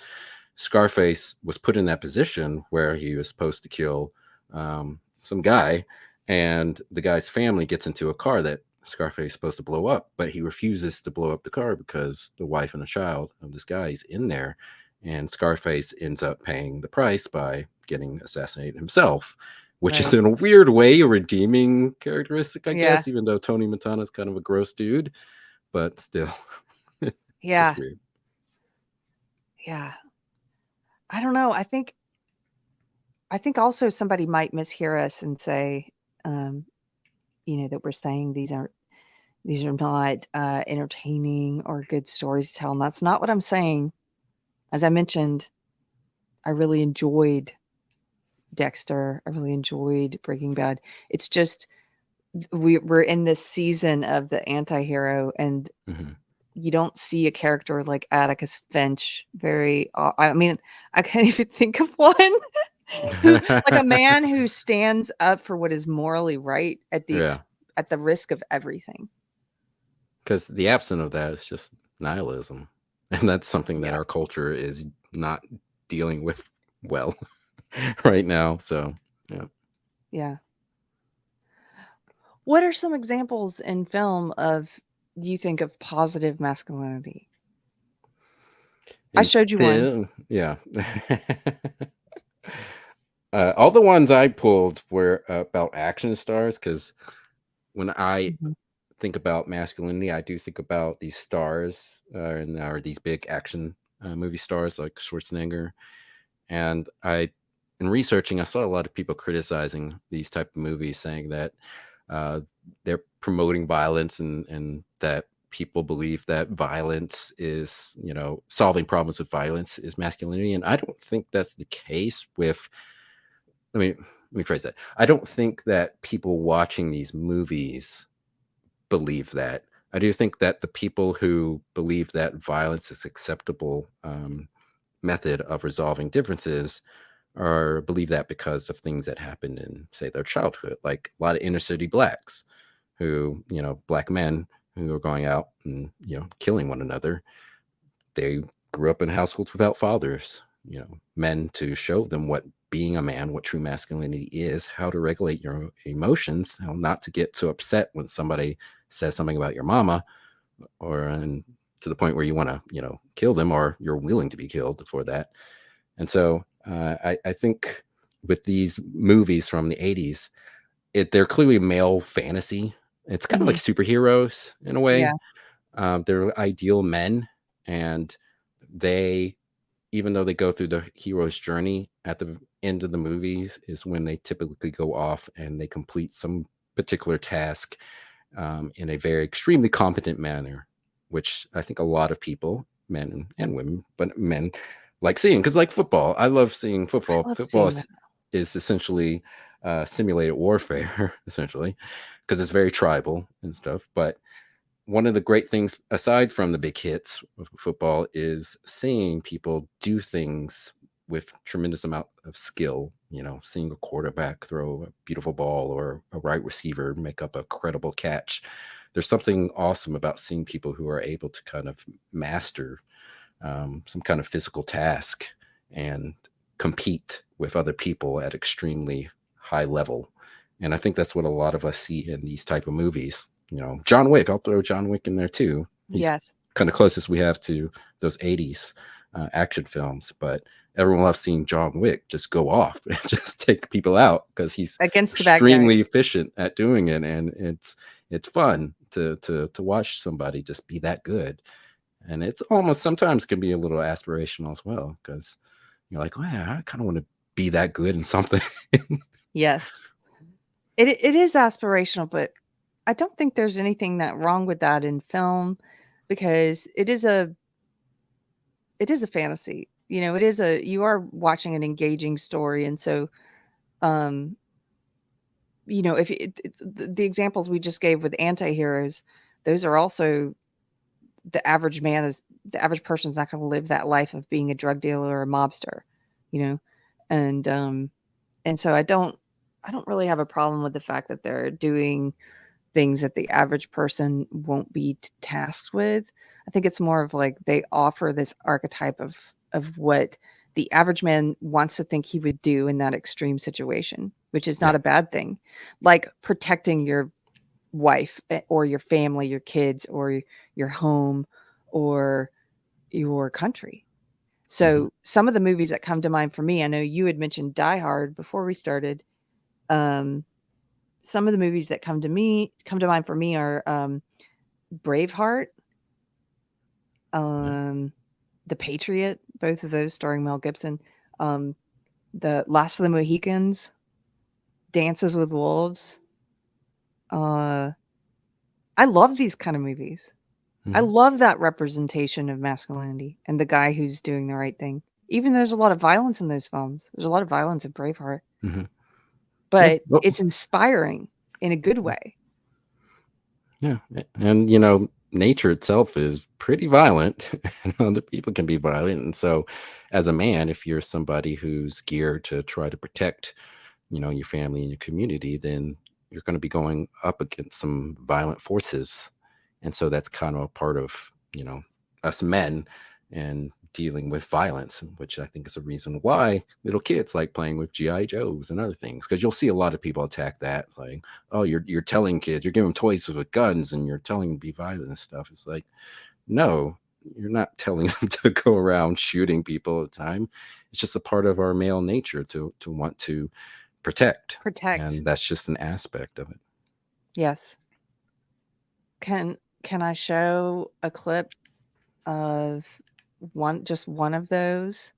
was put in that position where he was supposed to kill some guy, and the guy's family gets into a car that Scarface is supposed to blow up, but he refuses to blow up the car because the wife and the child of this guy is in there, and Scarface ends up paying the price by getting assassinated himself, which is in a weird way a redeeming characteristic, I guess, even though Tony Montana is kind of a gross dude, but still. Yeah. Weird. Yeah. I don't know. I think also somebody might mishear us and say, that we're saying these are not entertaining or good stories to tell. And that's not what I'm saying. As I mentioned, I really enjoyed Dexter. I really enjoyed Breaking Bad. It's just we're in this season of the anti-hero, and you don't see a character like Atticus Finch very I mean, I can't even think of one. Like a man who stands up for what is morally right at the risk of everything. Because the absence of that is just nihilism. And that's something that our culture is not dealing with well right now. So, yeah. Yeah. What are some examples in film do you think, of positive masculinity? I showed you one. Yeah. All the ones I pulled were about action stars, because when I think about masculinity, I do think about these stars or these big action movie stars like Schwarzenegger. And in researching, I saw a lot of people criticizing these type of movies, saying that uh, they're promoting violence and that people believe that violence is, solving problems with violence is masculinity. And I don't think that's the case with, let me phrase that. I don't think that people watching these movies believe that. I do think that the people who believe that violence is acceptable method of resolving differences or believe that because of things that happened in, say, their childhood, like a lot of inner city blacks who, black men who are going out and, killing one another. They grew up in households without fathers, men to show them what being a man, what true masculinity is, how to regulate your emotions, how not to get so upset when somebody says something about your mama and to the point where you want to, kill them or you're willing to be killed for that. And so I think with these movies from the 80s, they're clearly male fantasy. It's kind of like superheroes in a way. Yeah. They're ideal men, and they, even though they go through the hero's journey, at the end of the movies is when they typically go off and they complete some particular task in a very extremely competent manner, which I think a lot of people, men and women, but men like seeing, because like football, I love seeing football. Football is essentially simulated warfare, essentially, because it's very tribal and stuff. But one of the great things, aside from the big hits of football, is seeing people do things with tremendous amount of skill. Seeing a quarterback throw a beautiful ball or a right receiver make up a credible catch. There's something awesome about seeing people who are able to kind of master some kind of physical task and compete with other people at extremely high level. And I think that's what a lot of us see in these type of movies. John Wick, I'll throw John Wick in there too. He's kind of closest we have to those 80s action films, but everyone loves seeing John Wick just go off and just take people out because he's against the extremely efficient at doing it. And it's fun to watch somebody just be that good. And it's almost sometimes can be a little aspirational as well, because you're like, oh yeah, I kind of want to be that good in something. Yes. It is aspirational, but I don't think there's anything that wrong with that in film, because it is a fantasy. You are watching an engaging story. And so, if the examples we just gave with anti-heroes, those are also the average person's not going to live that life of being a drug dealer or a mobster, and so I don't really have a problem with the fact that they're doing things that the average person won't be tasked with. I think it's more of like they offer this archetype of what the average man wants to think he would do in that extreme situation, which is not a bad thing. Like protecting your wife or your family, your kids, or your home, or your country. So some of the movies that come to mind for me, I know you had mentioned Die Hard before we started. Some of the movies that come to mind for me are Braveheart, The Patriot, both of those starring Mel Gibson, The Last of the Mohicans, Dances with Wolves. I love these kind of movies. I love that representation of masculinity and the guy who's doing the right thing. Even though there's a lot of violence in those films. There's a lot of violence in Braveheart. But it's inspiring in a good way. Yeah. And, nature itself is pretty violent and other people can be violent. And so as a man, if you're somebody who's geared to try to protect, your family and your community, then you're going to be going up against some violent forces. And so that's kind of a part of, us men and dealing with violence, which I think is a reason why little kids like playing with GI Joes and other things, because you'll see a lot of people attack that, like, oh, you're telling kids, you're giving them toys with guns and you're telling them to be violent and stuff. It's like, no, you're not telling them to go around shooting people all the time. It's just a part of our male nature to want to protect, and that's just an aspect of it. Yes. Can I show a clip of just one of those?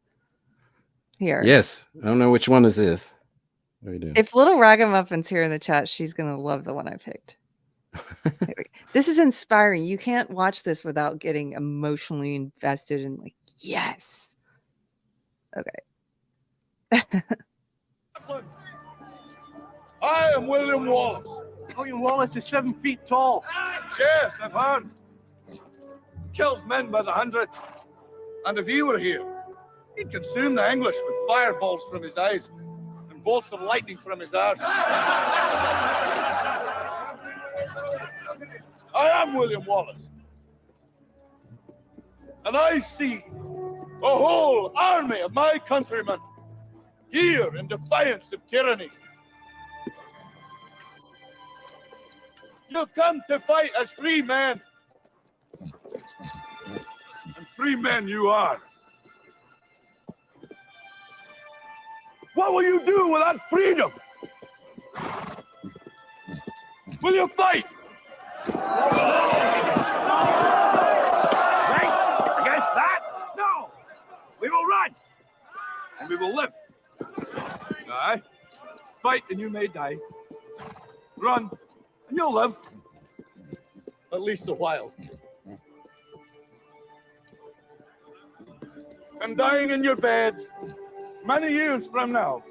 Here. Yes. I don't know which one this is. What are you doing? If Little Ragamuffin's here in the chat, she's gonna love the one I picked. This is inspiring. You can't watch this without getting emotionally invested and like, yes. Okay. I am William Wallace. William Wallace is 7 feet tall. Yes, I've heard. Kills men by the hundred. And if he were here, he'd consume the English with fireballs from his eyes and bolts of lightning from his arse. I am William Wallace. And I see a whole army of my countrymen here in defiance of tyranny. You've come to fight as free men. And free men you are. What will you do without freedom? Will you fight? Fight against that? No! We will run! And we will live. Aye. Fight and you may die. Run and you'll live. At least a while. And dying in your beds many years from now,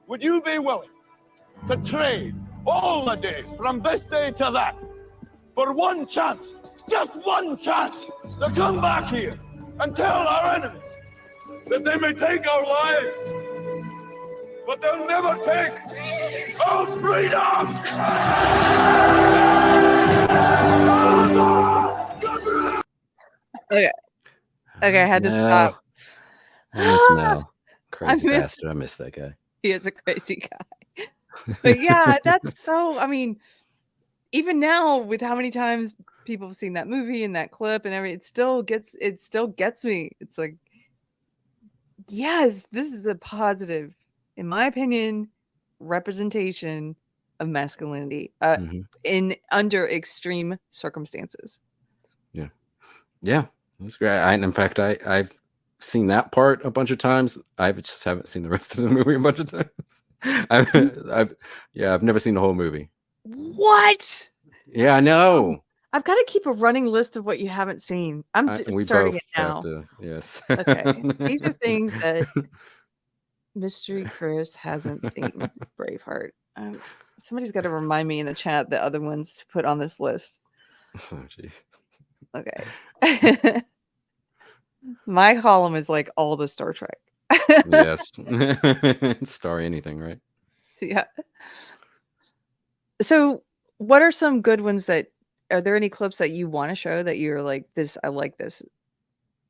would you be willing to trade all the days from this day to that for one chance, just one chance, to come back here and tell our enemies that they may take our lives, but they'll never take our freedom! Okay. Okay, I had to stop. I miss Mel. Crazy bastard. I miss that guy. He is a crazy guy. But yeah, that's so, I mean, even now with how many times people have seen that movie and that clip and everything, it still gets me. It's like, yes, this is a positive, in my opinion, representation of masculinity in under extreme circumstances. Yeah, that's great. In fact, I've seen that part a bunch of times. I just haven't seen the rest of the movie a bunch of times. I've never seen the whole movie. What? Yeah, I know. I've got to keep a running list of what you haven't seen. I'm starting it now. Yes. Okay. These are things that Mystery Chris hasn't seen. Braveheart. Somebody's got to remind me in the chat the other ones to put on this list. Oh, geez. Okay. My column is like all the Star Trek. Yes. Star anything, right? Yeah. So what are some good ones are there any clips that you want to show that you're like, this, I like this,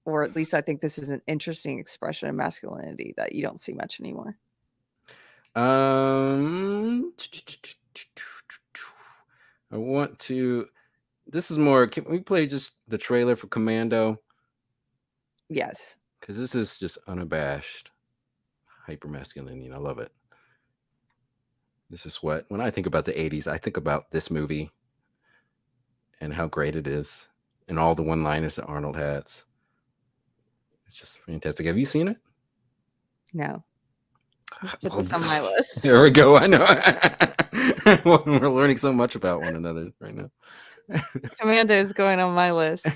or at least I think this is an interesting expression of masculinity that you don't see much anymore? I want to, this is more, can we play just the trailer for Commando? Yes. Because this is just unabashed hyper masculinity, and I love it. This is what, when I think about the 80s, I think about this movie and how great it is and all the one-liners that Arnold has. It's just fantastic. Have you seen it? No. Put this on my list. There we go. I know. We're learning so much about one another right now. Commando is going on my list.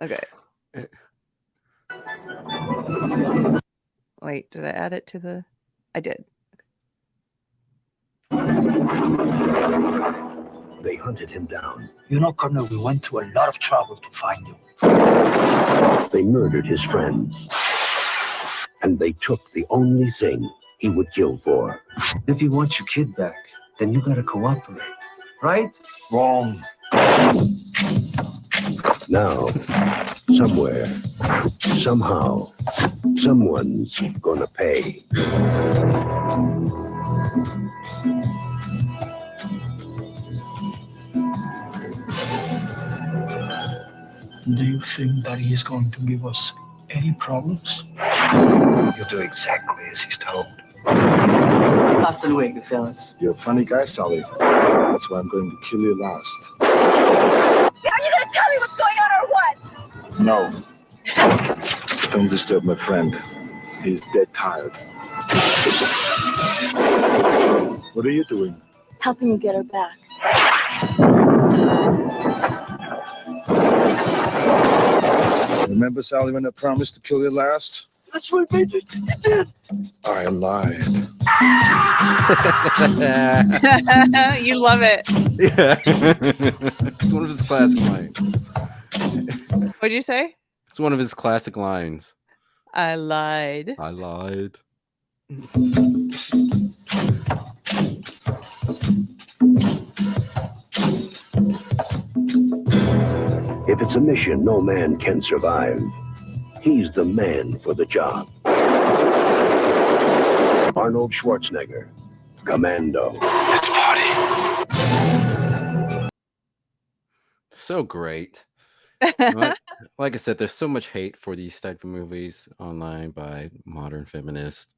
Okay. Wait, did I add it to the... I did. They hunted him down. You know, Colonel, we went to a lot of trouble to find you. They murdered his friends. And they took the only thing he would kill for. If you want your kid back, then you gotta cooperate. Right? Wrong. Now, somewhere, somehow, someone's gonna pay. Do you think that he is going to give us any problems? You do exactly as he's told. Hasta luego, fellas. You're a funny guy, Sully. That's why I'm going to kill you last. Are you gonna tell me what's going on or what? No. Don't disturb my friend. He's dead tired. What are you doing? Helping you get her back. Remember, Sally, when I promised to kill you last? That's what made you did. I lied. You love it. Yeah. It's one of his classic lines. What'd you say? It's one of his classic lines. I lied. I lied. If it's a mission no man can survive, he's the man for the job. Arnold Schwarzenegger, Commando. Let's party. So great. Like I said, there's so much hate for these type of movies online by modern feminists.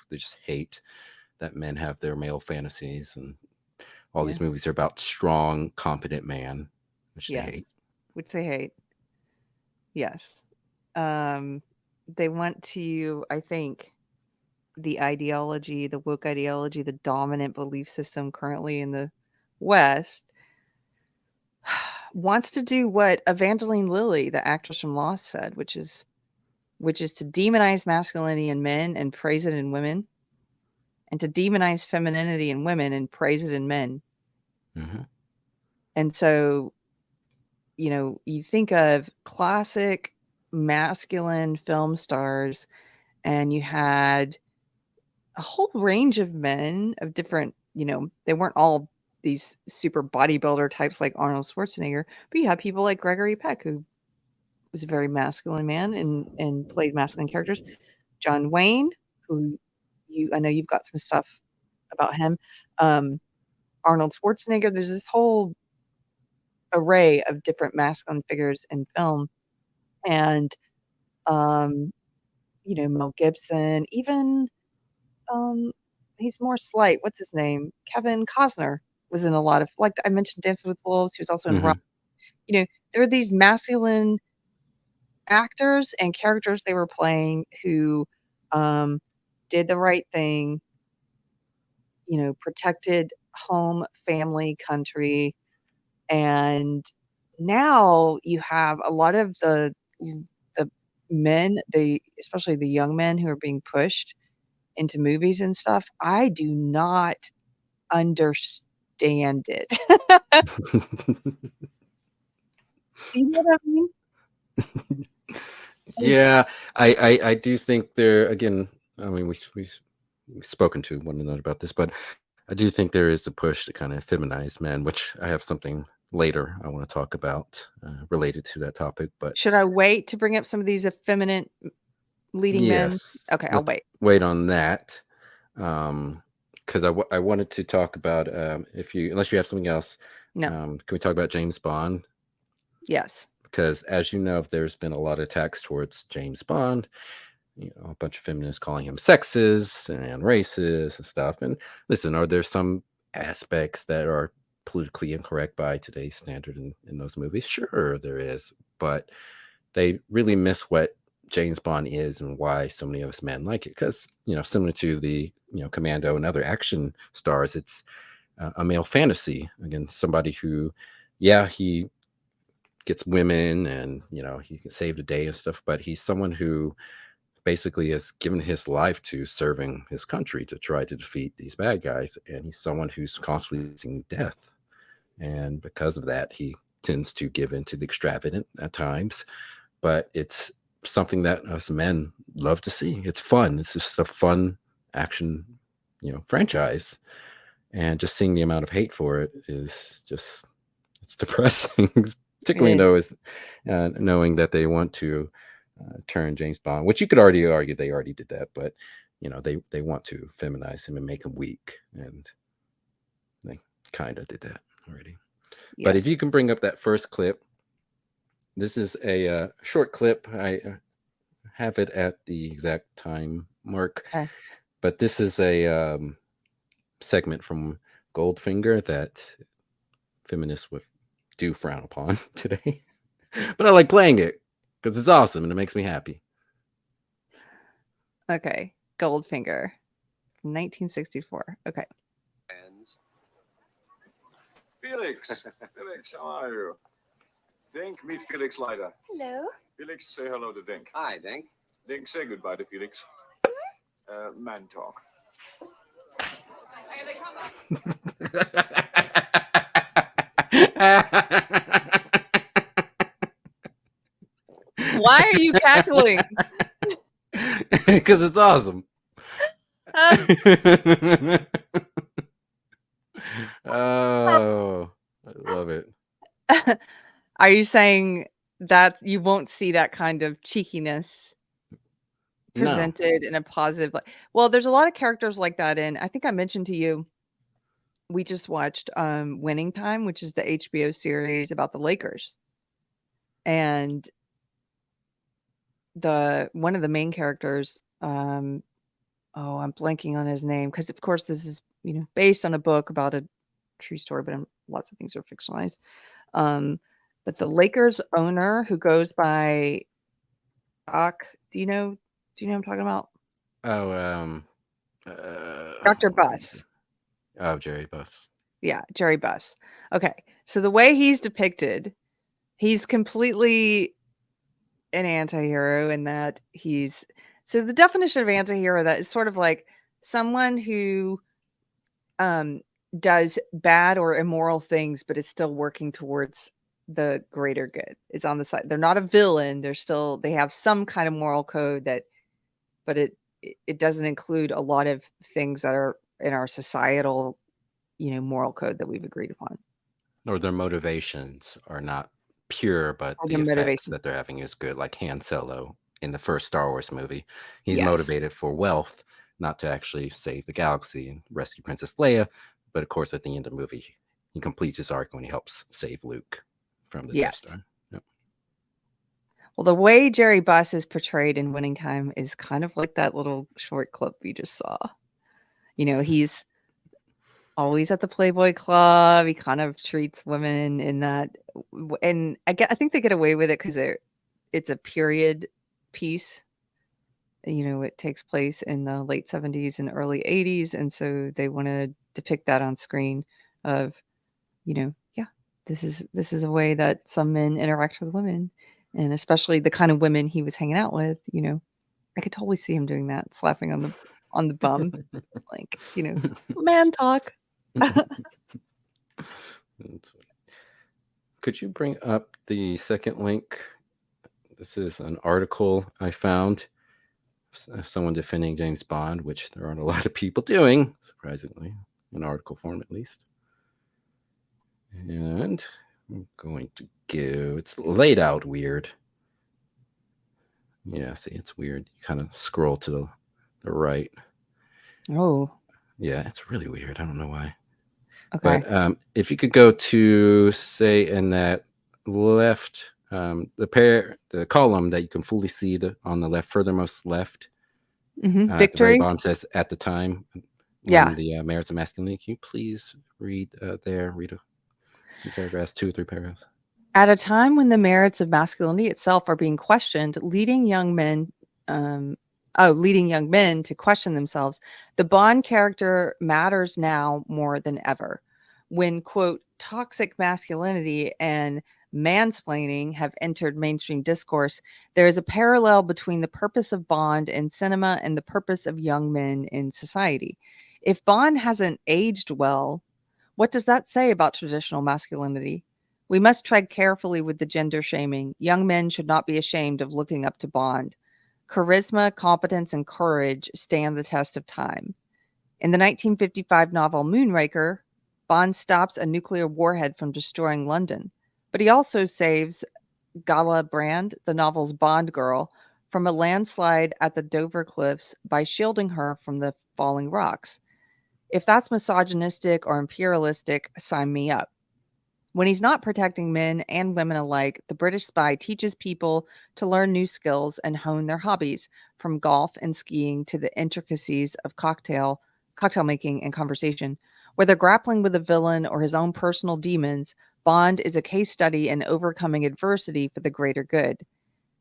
They just hate that men have their male fantasies, and all these movies are about strong, competent man, which they hate. Which they hate. Yes. They want to, I think, the ideology, the woke ideology, the dominant belief system currently in the West wants to do what Evangeline Lilly, the actress from Lost, said, which is to demonize masculinity in men and praise it in women, and to demonize femininity in women and praise it in men. Mm-hmm. And so, you think of classic masculine film stars, and you had a whole range of men of different, they weren't all these super bodybuilder types like Arnold Schwarzenegger, but you had people like Gregory Peck, who was a very masculine man and played masculine characters. John Wayne, who I know you've got some stuff about him. Arnold Schwarzenegger. There's this whole array of different masculine figures in film, and Mel Gibson, even he's more slight. What's his name? Kevin Costner was in a lot of, like I mentioned, Dances with Wolves. He was also in Rock. There are these masculine actors and characters they were playing who did the right thing, protected home, family, country. And now you have a lot of the men, especially the young men who are being pushed into movies and stuff. I do not understand it. You know what I mean? Yeah, I do think there, again, I mean, we've spoken to one another about this, but I do think there is a push to kind of feminize men, which I have something later I want to talk about related to that topic. But should I wait to bring up some of these effeminate leading men? Okay, I'll wait. Wait on that, because I wanted to talk about unless you have something else. No. Can we talk about James Bond? Yes. Because as you know, there's been a lot of attacks towards James Bond. A bunch of feminists calling him sexist and racist and stuff. And listen, are there some aspects that are politically incorrect by today's standard in those movies? Sure, there is. But they really miss what James Bond is and why so many of us men like it. Because, similar to the, Commando and other action stars, it's a male fantasy. Again, somebody who, he gets women and, he can save the day and stuff. But he's someone who basically has given his life to serving his country to try to defeat these bad guys. And he's someone who's constantly facing death. And because of that, he tends to give into the extravagant at times. But it's something that us men love to see. It's fun. It's just a fun action, franchise. And just seeing the amount of hate for it is just, it's depressing. Particularly knowing that they want to turn James Bond, which you could already argue they already did that, but they want to feminize him and make him weak, and they kind of did that already. Yes. But if you can bring up that first clip, this is a short clip. I have it at the exact time mark, but this is a segment from Goldfinger that feminists do frown upon today. But I like playing it because it's awesome and it makes me happy. Okay, Goldfinger, 1964. Okay. Felix. Felix, how are you? Dink, meet Felix Leiter. Hello. Felix, say hello to Dink. Hi, Dink. Dink, say goodbye to Felix. Man talk. Why are you cackling? Because it's awesome. Oh, I love it. Are you saying that you won't see that kind of cheekiness presented in a positive way? Well, there's a lot of characters like that in, I think I mentioned to you, we just watched Winning Time, which is the HBO series about the Lakers. And one of the main characters, I'm blanking on his name because of course this is, based on a book about a true story, but lots of things are fictionalized. But the Lakers owner who goes by do you know what I'm talking about? Oh, Dr. Buss. Oh, Jerry Buss. Yeah, Jerry Buss. Okay. So the way he's depicted, he's completely an anti-hero in that so the definition of anti-hero, that is sort of like someone who does bad or immoral things but is still working towards the greater good. It's on the side. They're not a villain. They have some kind of moral code but it doesn't include a lot of things that are in our societal, moral code that we've agreed upon. Or their motivations are not pure, but Or the their effects motivations. that they're having is good, like Han Solo in the first Star Wars movie. He's Yes. motivated for wealth, not to actually save the galaxy and rescue Princess Leia. But of course, at the end of the movie, he completes his arc when he helps save Luke from the Death Star. Yep. Well, the way Jerry Buss is portrayed in Winning Time is kind of like that little short clip you just saw. He's always at the Playboy Club. He kind of treats women in that, and I think they get away with it because it's a period piece. It takes place in the late 70s and early 80s, and so they want to depict that on screen of, this is a way that some men interact with women, and especially the kind of women he was hanging out with. I could totally see him doing that, slapping on the bum, like, man talk. Could you bring up the second link? This is an article I found of someone defending James Bond, which there aren't a lot of people doing, surprisingly, in article form at least. And I'm going to go, it's laid out weird. Yeah, see, it's weird. You kind of scroll to the right. Oh. Yeah, it's really weird. I don't know why. Okay. But if you could go to, say, in that left, the column that you can fully see on the left, furthermost left. Mm-hmm. At the very Victory. bottom says at the time. Yeah. The merits of masculinity. Can you please read some paragraphs, 2 or 3 paragraphs? At a time when the merits of masculinity itself are being questioned, leading young men to question themselves, the Bond character matters now more than ever. When, quote, toxic masculinity and mansplaining have entered mainstream discourse, there is a parallel between the purpose of Bond in cinema and the purpose of young men in society. If Bond hasn't aged well, what does that say about traditional masculinity? We must tread carefully with the gender shaming. Young men should not be ashamed of looking up to Bond. Charisma, competence, and courage stand the test of time. In the 1955 novel Moonraker, Bond stops a nuclear warhead from destroying London, but he also saves Gala Brand, the novel's Bond girl, from a landslide at the Dover Cliffs by shielding her from the falling rocks. If that's misogynistic or imperialistic, sign me up. When he's not protecting men and women alike, the British spy teaches people to learn new skills and hone their hobbies, from golf and skiing to the intricacies of cocktail cocktail making, and conversation. Whether grappling with a villain or his own personal demons, Bond is a case study in overcoming adversity for the greater good.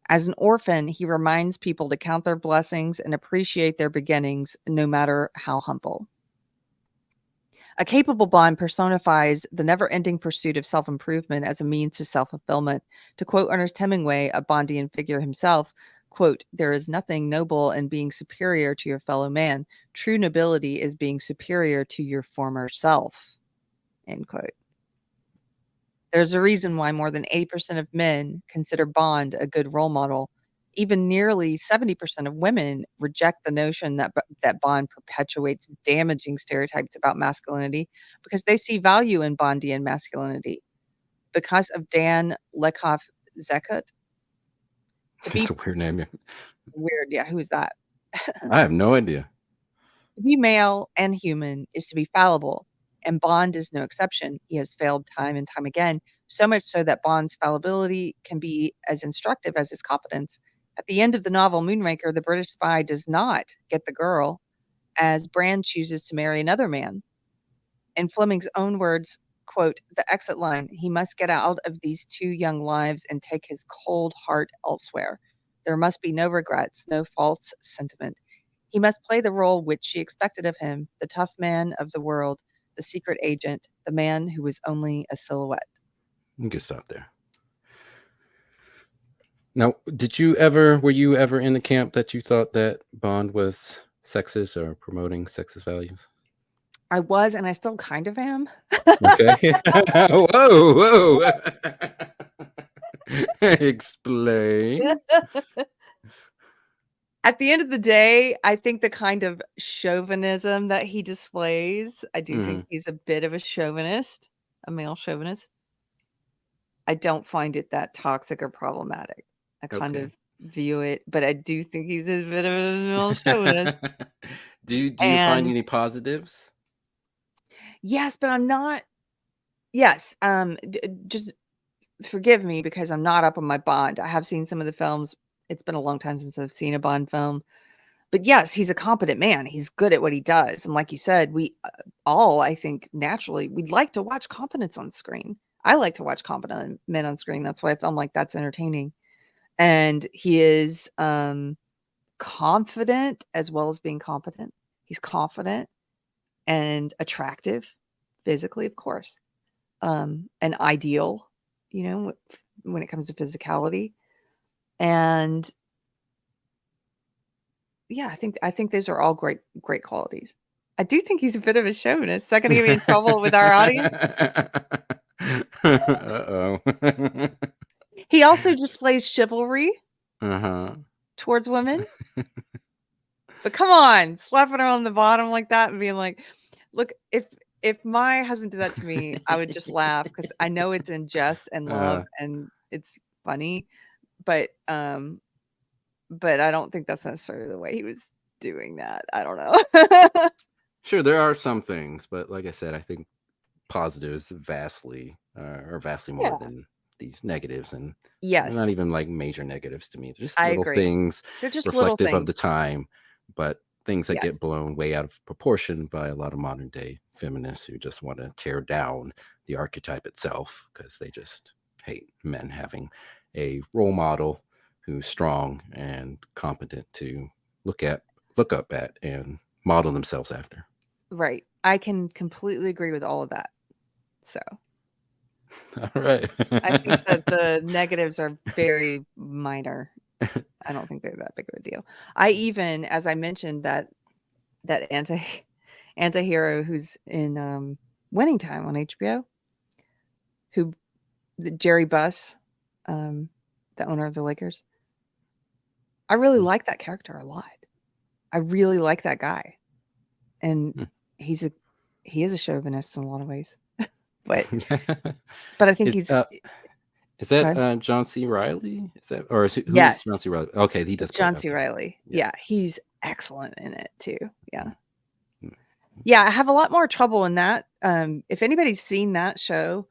As an orphan, he reminds people to count their blessings and appreciate their beginnings, no matter how humble. A capable Bond personifies the never-ending pursuit of self-improvement as a means to self-fulfillment. To quote Ernest Hemingway, a Bondian figure himself, quote, "There is nothing noble in being superior to your fellow man. True nobility is being superior to your former self," end quote. There's a reason why more than 80% of men consider Bond a good role model. Even nearly 70% of women reject the notion that Bond perpetuates damaging stereotypes about masculinity because they see value in Bondian masculinity. Because of Dan Lekoff-Zekut. It's a weird name. Weird, yeah. Who is that? I have no idea. To be male and human is to be fallible, and Bond is no exception. He has failed time and time again, so much so that Bond's fallibility can be as instructive as his competence. At the end of the novel Moonraker, the British spy does not get the girl, as Brand chooses to marry another man. In Fleming's own words, quote, "The exit line, he must get out of these two young lives and take his cold heart elsewhere. There must be no regrets, no false sentiment. He must play the role which she expected of him, the tough man of the world, the secret agent, the man who was only a silhouette." You can stop there. Now, were you ever in the camp that you thought that Bond was sexist or promoting sexist values? I was, and I still kind of am. Okay. Whoa. Explain. At the end of the day, I think the kind of chauvinism that he displays, I do think he's a bit of a chauvinist, a male chauvinist. I don't find it that toxic or problematic. I kind of view it, but I do think he's a bit of a male chauvinist. Do you find any positives? Yes, but I'm not. Yes, just forgive me because I'm not up on my Bond. I have seen some of the films. It's been a long time since I've seen a Bond film. But yes, he's a competent man. He's good at what he does. And like you said, we all, I think, naturally, we'd like to watch competence on screen. I like to watch competent men on screen. That's why I film like that's entertaining. And he is confident as well as being competent. He's confident and attractive physically, of course, and ideal, when it comes to physicality. And yeah, I think those are all great qualities. I do think he's a bit of a chauvinist. Is that going to get me in trouble with our audience? Uh-oh. He also displays chivalry towards women. But come on, slapping her on the bottom like that and being like, look, if my husband did that to me, I would just laugh because I know it's in jest and love and it's funny. But I don't think that's necessarily the way he was doing that. I don't know. Sure, there are some things, but like I said, I think positives vastly more than these negatives, and they're not even like major negatives to me. They're just little things. They're just reflective little of the time, but things that get blown way out of proportion by a lot of modern day feminists who just want to tear down the archetype itself because they just hate men having a role model who's strong and competent to look up at and model themselves after. Right. I can completely agree with all of that. So all right. I think that the negatives are very minor. I don't think they're that big of a deal. I even, as I mentioned, that anti-hero who's in Winning Time on HBO, Jerry Buss, the owner of the Lakers. I really like that character a lot. I really like that guy. And he is a chauvinist in a lot of ways. but I think is that John C. Reilly? Is that who's John C. Reilly? Okay, he does John C. Reilly. Yeah, he's excellent in it too. Yeah. Yeah, I have a lot more trouble in that. If anybody's seen that show,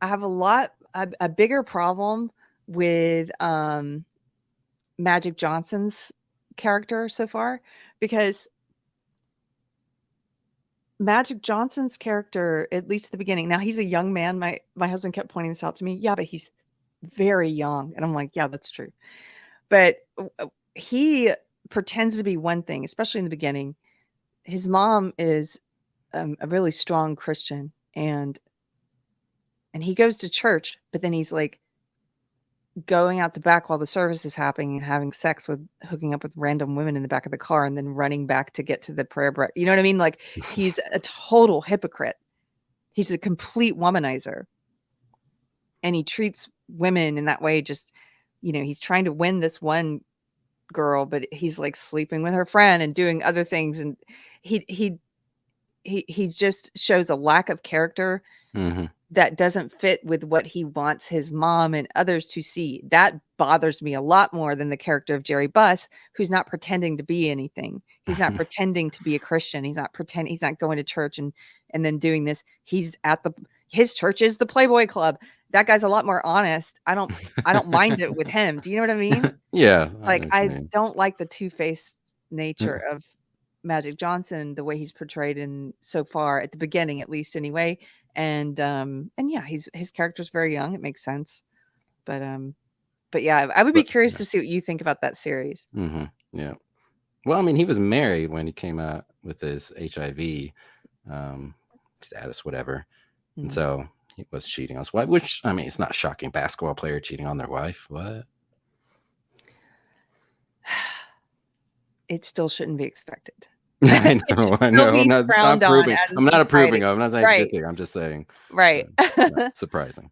I have a bigger problem with Magic Johnson's character so far, because Magic Johnson's character, at least at the beginning. Now he's a young man. My husband kept pointing this out to me. Yeah, but he's very young, and I'm like, yeah, that's true. But he pretends to be one thing, especially in the beginning. His mom is a really strong Christian, and he goes to church, but then he's like going out the back while the service is happening and having sex with, hooking up with random women in the back of the car, and then running back to get to the prayer break. You know what I mean? Like, he's a total hypocrite. He's a complete womanizer, and he treats women in that way. Just, he's trying to win this one girl, but he's like sleeping with her friend and doing other things, and he just shows a lack of character that doesn't fit with what he wants his mom and others to see. That bothers me a lot more than the character of Jerry Buss, who's not pretending to be anything. He's not pretending to be a Christian. He's not going to church and then doing this. He's at his church is the Playboy Club. That guy's a lot more honest. I don't mind it with him. Do you know what I mean? Yeah. I don't like the two-faced nature of Magic Johnson, the way he's portrayed in so far, at the beginning, at least anyway. And yeah, his character's very young. It makes sense. But yeah, I would be curious to see what you think about that series. Yeah. Well, I mean, he was married when he came out with his HIV status, whatever. And so he was cheating on his wife, which, I mean, it's not shocking. Basketball player cheating on their wife. What? It still shouldn't be expected. I know. I'm not approving. I'm not approving of. I'm not saying it's a good thing. I'm just saying. Right. Surprising.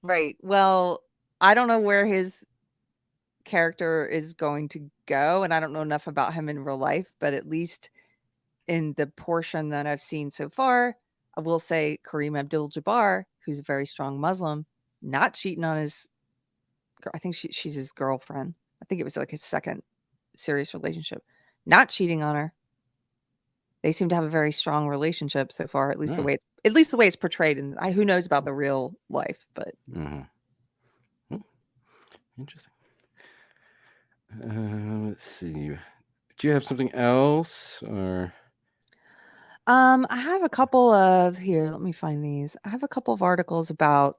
Right. Well, I don't know where his character is going to go, and I don't know enough about him in real life, but at least in the portion that I've seen so far, I will say Kareem Abdul-Jabbar, who's a very strong Muslim, not cheating on his, I think she's his girlfriend. I think it was like his second serious relationship. Not cheating on her. They seem to have a very strong relationship so far, at least the way it's portrayed. And who knows about the real life, but interesting. Let's see. Do you have something else, or? I have a couple of here. Let me find these. I have a couple of articles about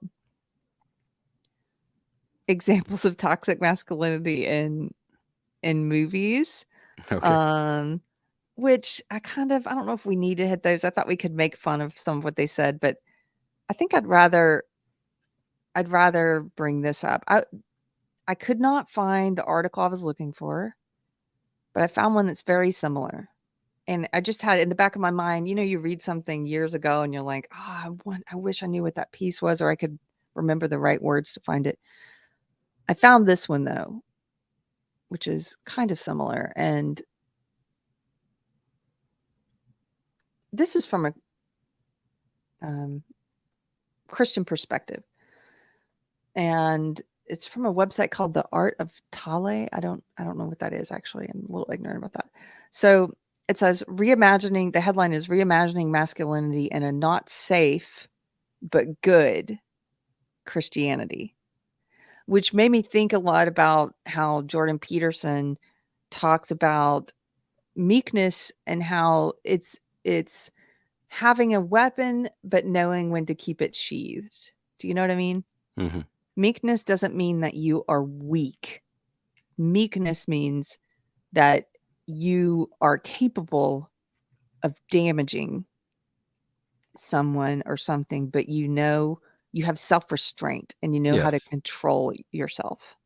examples of toxic masculinity in movies. Okay. Which I don't know if we need to hit those. I thought we could make fun of some of what they said, but I think I'd rather bring this up. I could not find the article I was looking for, but I found one that's very similar. And I just had it in the back of my mind, you read something years ago and you're like, I wish I knew what that piece was, or I could remember the right words to find it. I found this one though, which is kind of similar. And this is from a Christian perspective, and it's from a website called The Art of Tale. I don't know what that is, actually. I'm a little ignorant about that. So it says the headline is Reimagining Masculinity in a Not Safe but Good Christianity, which made me think a lot about how Jordan Peterson talks about meekness and how it's having a weapon, but knowing when to keep it sheathed. Do you know what I mean? Meekness doesn't mean that you are weak. Meekness means that you are capable of damaging someone or something, but you have self-restraint and you know how to control yourself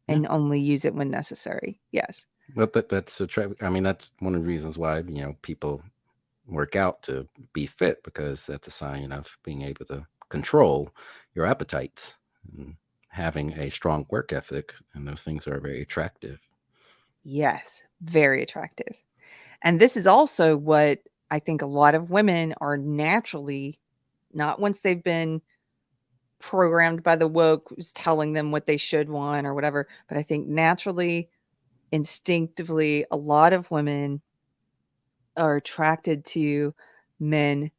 and only use it when necessary. Yes. But that's I mean, that's one of the reasons why, people work out to be fit, because that's a sign of being able to control your appetites and having a strong work ethic, and those things are very attractive. Yes, very attractive. And this is also what I think a lot of women are naturally, not once they've been programmed by the woke who's telling them what they should want or whatever, but I think naturally, instinctively, a lot of women are attracted to men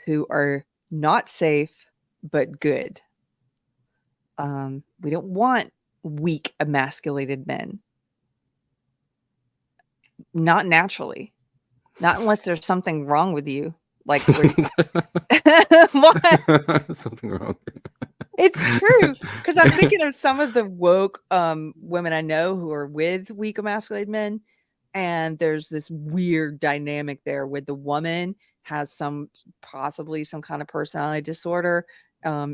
who are not safe but good. We don't want weak, emasculated men. Not naturally. Not unless there's something wrong with you. Like, where what? Something wrong. It's true, because I'm thinking of some of the woke women I know who are with weak emasculated men, and there's this weird dynamic there where the woman has possibly some kind of personality disorder,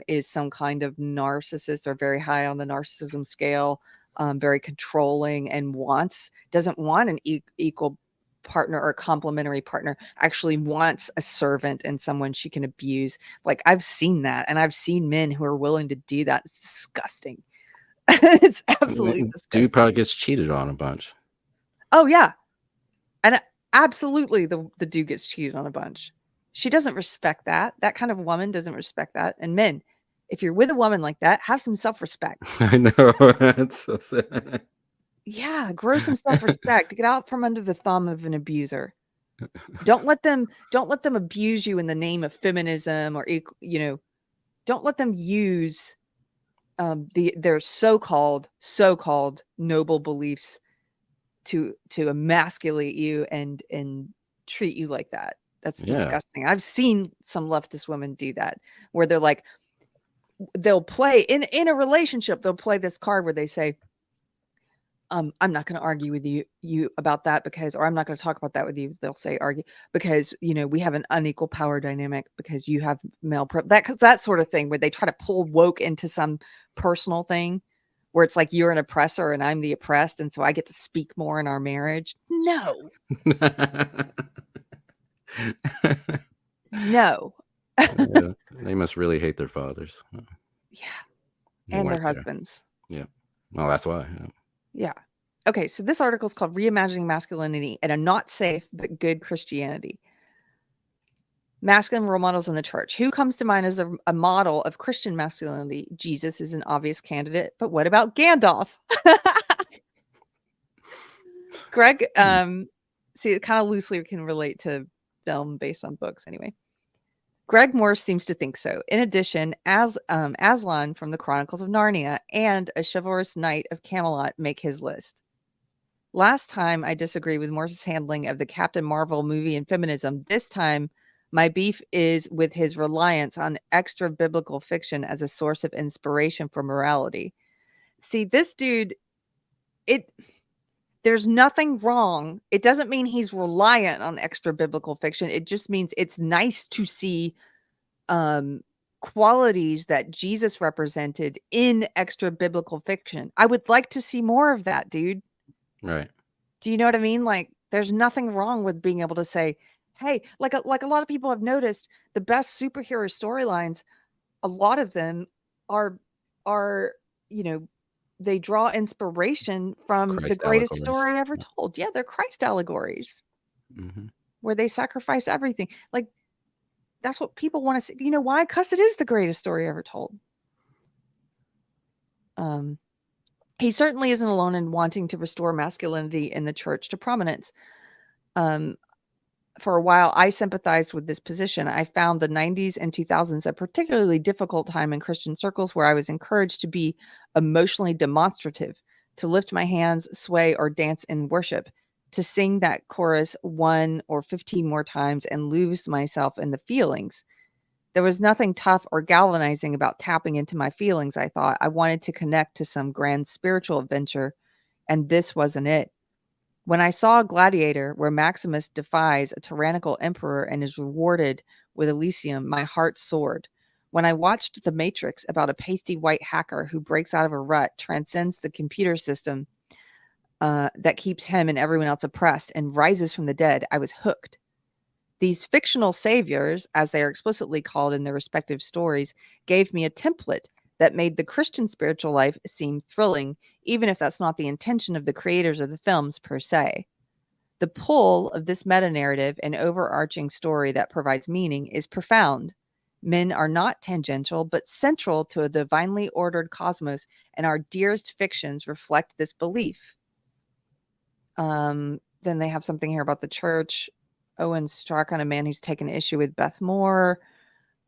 is some kind of narcissist or very high on the narcissism scale, very controlling, and doesn't want an equal partner or complementary partner, actually wants a servant and someone she can abuse. Like, I've seen that, and I've seen men who are willing to do that. It's disgusting. It's absolutely disgusting. Dude probably gets cheated on a bunch. Oh yeah, and absolutely the dude gets cheated on a bunch. She doesn't respect that. That kind of woman doesn't respect that. And men, if you're with a woman like that, have some self-respect. I know. That's so sad. Yeah, grow some self-respect. Get out from under the thumb of an abuser. Don't let them abuse you in the name of feminism, or don't let them use their so-called noble beliefs to emasculate you and treat you like that. That's disgusting. I've seen some leftist women do that, where they're like, they'll play in a relationship, they'll play this card where they say, I'm not going to argue with you about that or I'm not going to talk about that with you. They'll say argue because, we have an unequal power dynamic because you have male that sort of thing, where they try to pull woke into some personal thing where it's like you're an oppressor and I'm the oppressed. And so I get to speak more in our marriage. No. No. Yeah, they must really hate their fathers. Yeah. And their husbands. Yeah. Well, that's why. Yeah. Okay, so this article is called Reimagining Masculinity and a Not Safe but Good Christianity. Masculine role models in the church. Who comes to mind as a model of Christian masculinity? Jesus is an obvious candidate, but what about Gandalf? Greg, see, it kind of loosely can relate to film based on books anyway. Greg Moore seems to think so. In addition, Aslan from the Chronicles of Narnia and a chivalrous knight of Camelot make his list. Last time I disagree with Moore's handling of the Captain Marvel movie and feminism. This time, my beef is with his reliance on extra biblical fiction as a source of inspiration for morality. See, this dude, there's nothing wrong. It doesn't mean he's reliant on extra biblical fiction. It just means it's nice to see qualities that Jesus represented in extra biblical fiction. I would like to see more of that, dude. Right. Do you know what I mean? Like, there's nothing wrong with being able to say, hey, like a lot of people have noticed, the best superhero storylines, a lot of them are they draw inspiration from Christ the greatest allegories. story ever told. Yeah, they're Christ allegories, where they sacrifice everything. Like, that's what people want to see. You know why? Because it is the greatest story ever told. He certainly isn't alone in wanting to restore masculinity in the church to prominence. For a while, I sympathized with this position. I found the 90s and 2000s a particularly difficult time in Christian circles, where I was encouraged to be emotionally demonstrative, to lift my hands, sway, or dance in worship, to sing that chorus 1 or 15 more times and lose myself in the feelings. There was nothing tough or galvanizing about tapping into my feelings, I thought. I wanted to connect to some grand spiritual adventure, and this wasn't it. When I saw Gladiator, where Maximus defies a tyrannical emperor and is rewarded with Elysium, my heart soared. When I watched The Matrix, about a pasty white hacker who breaks out of a rut, transcends the computer system that keeps him and everyone else oppressed, and rises from the dead, I was hooked. These fictional saviors, as they are explicitly called in their respective stories, gave me a template that made the Christian spiritual life seem thrilling, even if that's not the intention of the creators of the films per se. The pull of this meta-narrative and overarching story that provides meaning is profound. Men are not tangential, but central to a divinely ordered cosmos, and our dearest fictions reflect this belief. Then they have something here about the church. Owen struck on a man who's taken issue with Beth Moore.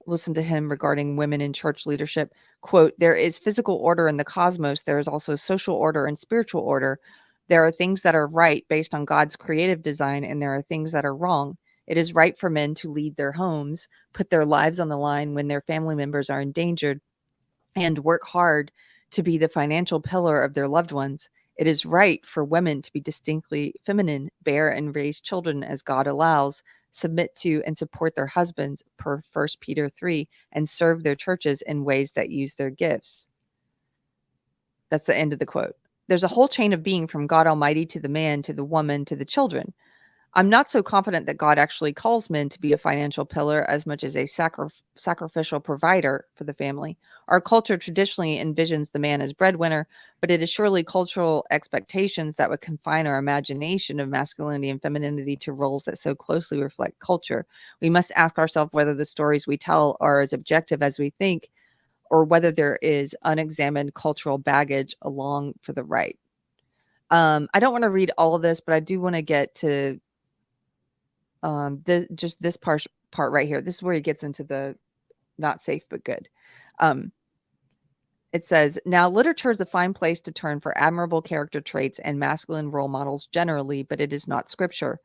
Listen to him regarding women in church leadership. Quote, there is physical order in the cosmos. There is also social order and spiritual order. There are things that are right based on God's creative design, and there are things that are wrong. It is right for men to lead their homes, put their lives on the line when their family members are endangered, and work hard to be the financial pillar of their loved ones. It is right for women to be distinctly feminine, bear and raise children as God allows, submit to and support their husbands per 1 Peter 3, and serve their churches in ways that use their gifts. That's the end of the quote. There's a whole chain of being from God Almighty to the man, to the woman, to the children. I'm not so confident that God actually calls men to be a financial pillar as much as a sacrificial provider for the family. Our culture traditionally envisions the man as breadwinner, but it is surely cultural expectations that would confine our imagination of masculinity and femininity to roles that so closely reflect culture. We must ask ourselves whether the stories we tell are as objective as we think, or whether there is unexamined cultural baggage along for the right. I don't want to read all of this, but I do want to get to just this part right here. This is where he gets into the not safe but good. It says, now literature is a fine place to turn for admirable character traits and masculine role models generally, but it is not scripture.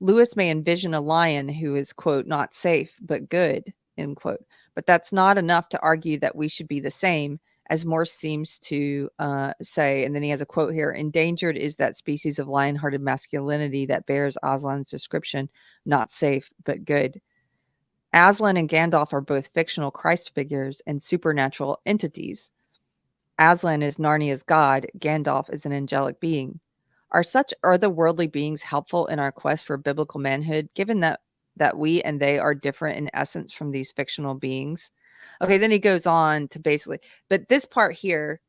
Lewis may envision a lion who is, quote, not safe but good, end quote. But that's not enough to argue that we should be the same, as Morse seems to say. And then he has a quote here: endangered is that species of lion-hearted masculinity that bears Aslan's description, not safe but good. Aslan and Gandalf are both fictional Christ figures and supernatural entities. Aslan is Narnia's god, Gandalf is an angelic being. Are such otherworldly beings helpful in our quest for biblical manhood, given that we and they are different in essence from these fictional beings? Okay, then he goes on to basically, but this part here,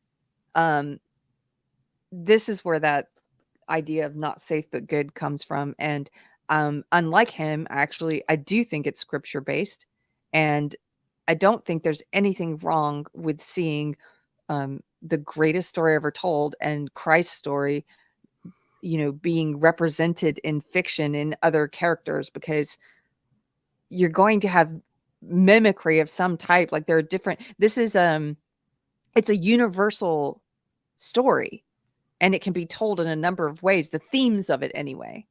this is where that idea of not safe but good comes from. And unlike him, actually, I do think it's scripture based, and I don't think there's anything wrong with seeing the greatest story ever told and Christ's story, being represented in fiction in other characters, because you're going to have mimicry of some type. Like there are different, this is it's a universal story, and it can be told in a number of ways, the themes of it anyway.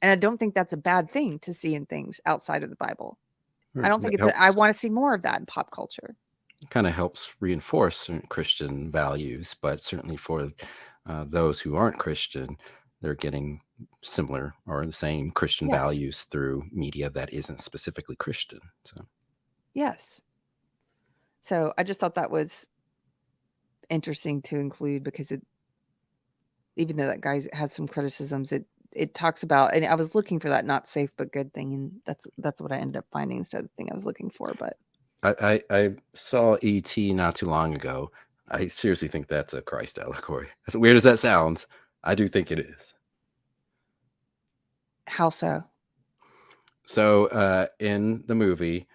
And I don't think that's a bad thing to see in things outside of the Bible. I don't think I want to see more of that in pop culture. It kind of helps reinforce Christian values, but certainly for those who aren't Christian, they're getting similar or the same Christian values through media that isn't specifically Christian. So, yes. So I just thought that was interesting to include, because even though that guy has some criticisms, it talks about, and I was looking for that not safe but good thing, and that's what I ended up finding instead of the thing I was looking for. But I saw E.T. not too long ago. I seriously think that's a Christ allegory. As weird as that sounds, I do think it is. How so? So in the movie,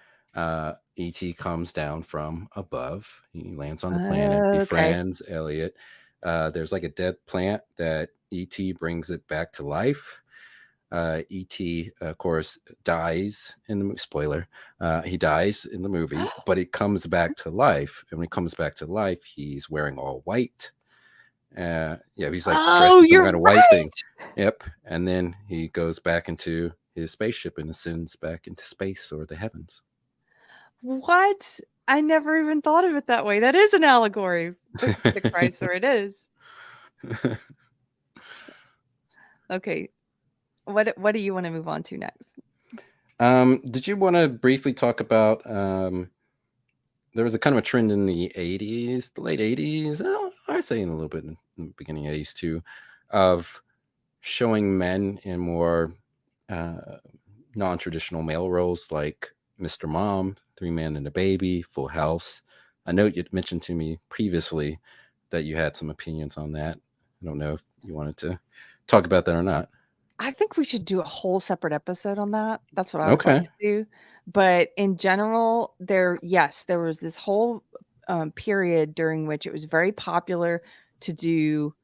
E.T. comes down from above. He lands on the planet, befriends Elliot. There's like a dead plant that E.T. brings it back to life. E.T. of course dies in the spoiler. He dies in the movie, but it comes back to life. And when he comes back to life, he's wearing all white. He's like dressed in some kind of white thing. Yep. And then he goes back into his spaceship and ascends back into space or the heavens. What? I never even thought of it that way. That is an allegory for the Christ, or it is. Okay. What do you want to move on to next? Did you want to briefly talk about there was a kind of a trend in the 80s, the late 80s, I'd say in a little bit in the beginning 80s too, of showing men in more non-traditional male roles, like Mr. Mom, Three Men and a Baby, Full House. I know you'd mentioned to me previously that you had some opinions on that. I don't know if you wanted to talk about that or not. I think we should do a whole separate episode on that. That's what I would like to do. But in general, there was this whole period during which it was very popular to do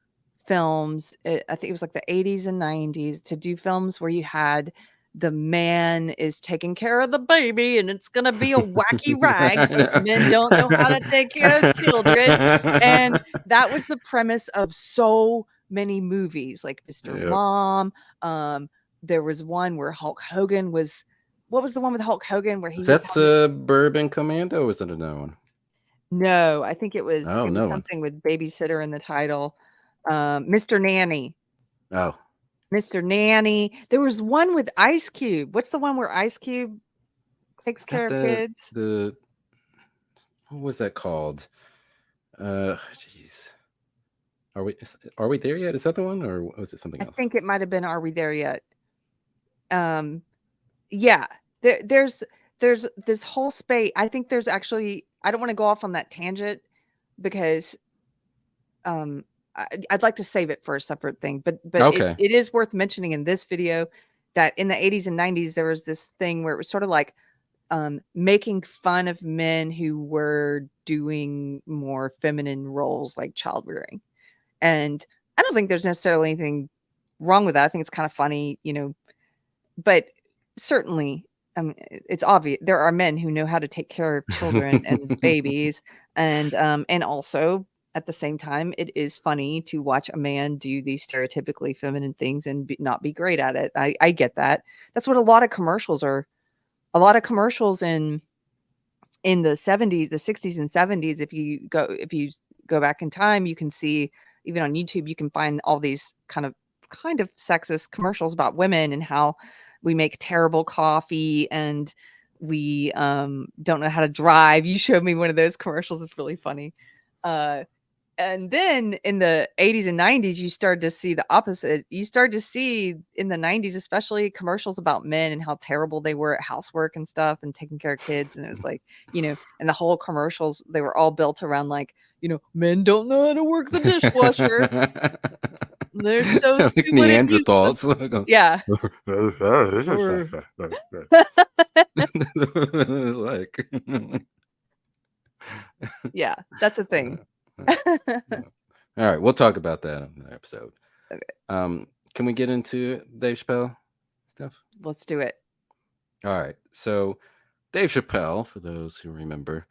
films. I think it was like the 80s and 90s, to do films where you had the man is taking care of the baby, and it's going to be a wacky ride because men don't know how to take care of children. And that was the premise of so many movies, like Mr. Mom. There was one where Hulk Hogan was what was the one with Hulk Hogan where he Is was that having- Suburban Commando? Or was that another one? No, I think it was Oh, no one. something with babysitter in the title. Mr. Nanny. Oh, Mr. Nanny. There was one with Ice Cube. What's the one where Ice Cube takes is care that of kids? what was that called? Jeez. Are we there yet? Is that the one, or was it something I else? think it might have been Are We There Yet? Yeah. There's this whole space. I think there's actually, I don't want to go off on that tangent because I'd like to save it for a separate thing, but Okay. it is worth mentioning in this video that in the 80s and 90s there was this thing where it was sort of like making fun of men who were doing more feminine roles like child rearing. And I don't think there's necessarily anything wrong with that. I think it's kind of funny, you know, but certainly it's obvious there are men who know how to take care of children and babies, and also at the same time it is funny to watch a man do these stereotypically feminine things and not be great at it. I get that. That's what a lot of commercials are. A lot of commercials in the 70s, the 60s and 70s, if you go back in time, you can see, even on YouTube, you can find all these kind of sexist commercials about women and how we make terrible coffee and we don't know how to drive. You showed me one of those commercials. It's really funny. And then in the 80s and 90s, you started to see the opposite. You started to see in the 90s, especially, commercials about men and how terrible they were at housework and stuff and taking care of kids. And it was like, you know, and the whole commercials, they were all built around like, you know, men don't know how to work the dishwasher. They're so Like stupid. Neanderthals. Yeah. It's like Yeah, that's a thing. All right, we'll talk about that on the episode. Okay. Can we get into Dave Chappelle stuff? Let's do it. All right. So Dave Chappelle, for those who remember,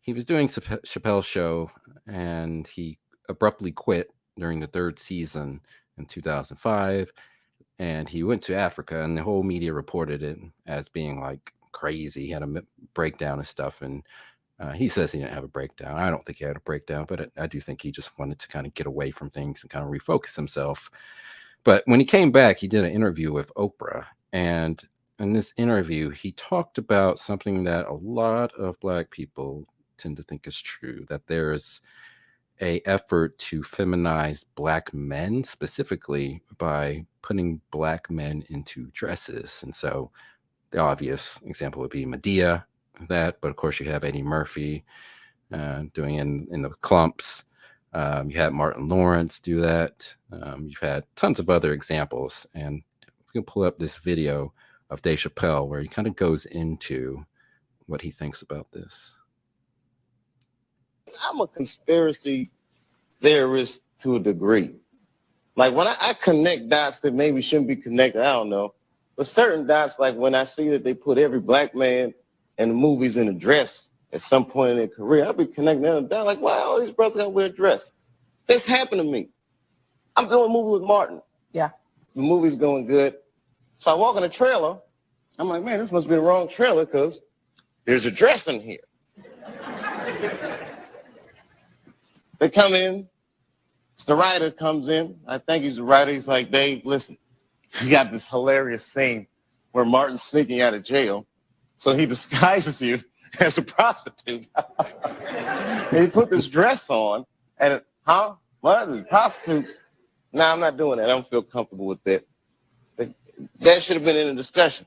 he was doing Chappelle's show and he abruptly quit during the third season in 2005. And he went to Africa, and the whole media reported it as being like crazy. He had a breakdown of stuff, and he says he didn't have a breakdown. I don't think he had a breakdown, but I do think he just wanted to kind of get away from things and kind of refocus himself. But when he came back, he did an interview with Oprah. And in this interview, he talked about something that a lot of Black people tend to think is true, that there's a effort to feminize Black men, specifically by putting Black men into dresses. And so the obvious example would be Medea, that, but of course you have Eddie Murphy doing in the Clumps. You had Martin Lawrence do that. You've had tons of other examples, and we can pull up this video of Dave Chappelle where he kind of goes into what he thinks about this. I'm a conspiracy theorist to a degree. Like when I connect dots that maybe shouldn't be connected, I don't know. But certain dots, like when I see that they put every Black man in the movies in a dress at some point in their career, I'll be connecting them down like, why all these brothers gotta wear a dress? This happened to me. I'm doing a movie with Martin. Yeah. The movie's going good. So I walk in the trailer. I'm like, man, this must be the wrong trailer because there's a dress in here. They come in. The writer comes in. I think he's the writer. He's like, Dave, listen, you got this hilarious scene where Martin's sneaking out of jail. So he disguises you as a prostitute. And he put this dress on. And, what? Is a prostitute? No, I'm not doing that. I don't feel comfortable with that. That should have been in the discussion.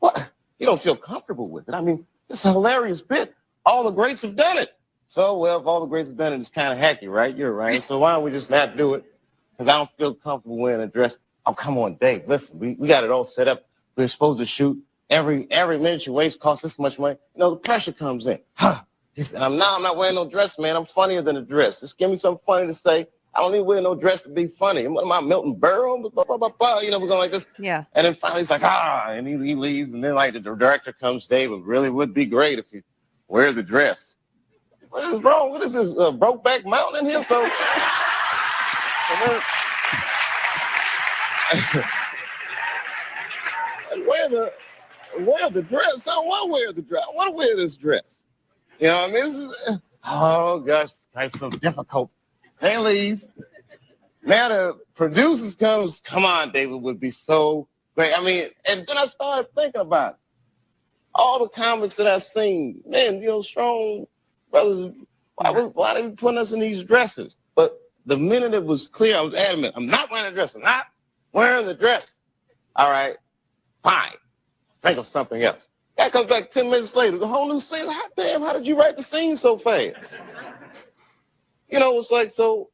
What? You don't feel comfortable with it? I mean, it's a hilarious bit. All the greats have done it. So, well, if all the greats have done it, it's kind of hacky, right? You're right. So why don't we just not do it? Because I don't feel comfortable wearing a dress. Oh, come on, Dave. Listen, we got it all set up. We're supposed to shoot. Every minute you waste costs this much money. You know, the pressure comes in. He said, I'm not wearing no dress, man. I'm funnier than a dress. Just give me something funny to say. I don't need to wear no dress to be funny. Am I Milton Berle? Blah, blah, blah, blah. You know, we're going like this. Yeah. And then finally he's like, and he leaves. And then like the director comes, Dave, it really would be great if you wear the dress. What is wrong? What is this, Brokeback Mountain in here? So then, wear the dress. I don't want to wear the dress. I want to wear this dress. You know what I mean? This is, oh gosh, that's so difficult. They leave. Now the producers come on, David would be so great. I mean, and then I started thinking about it. All the comics that I've seen, man, you know, strong brothers, why they be putting us in these dresses? But the minute it was clear, I was adamant, I'm not wearing a dress. I'm not wearing the dress. All right, fine. Think of something else. That comes back 10 minutes later, the whole new scene. Hot damn, how did you write the scene so fast? You know, it's like, so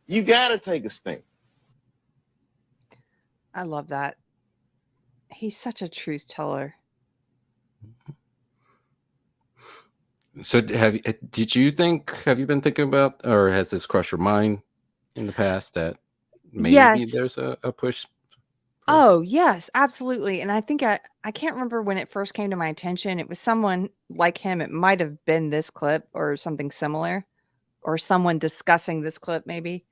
you got to take a stand. I love that. He's such a truth teller. So have you been thinking about, or has this crossed your mind in the past that maybe Yes. there's a push? Oh, yes, absolutely. And I think I can't remember when it first came to my attention. It was someone like him. It might have been this clip or something similar, or someone discussing this clip maybe,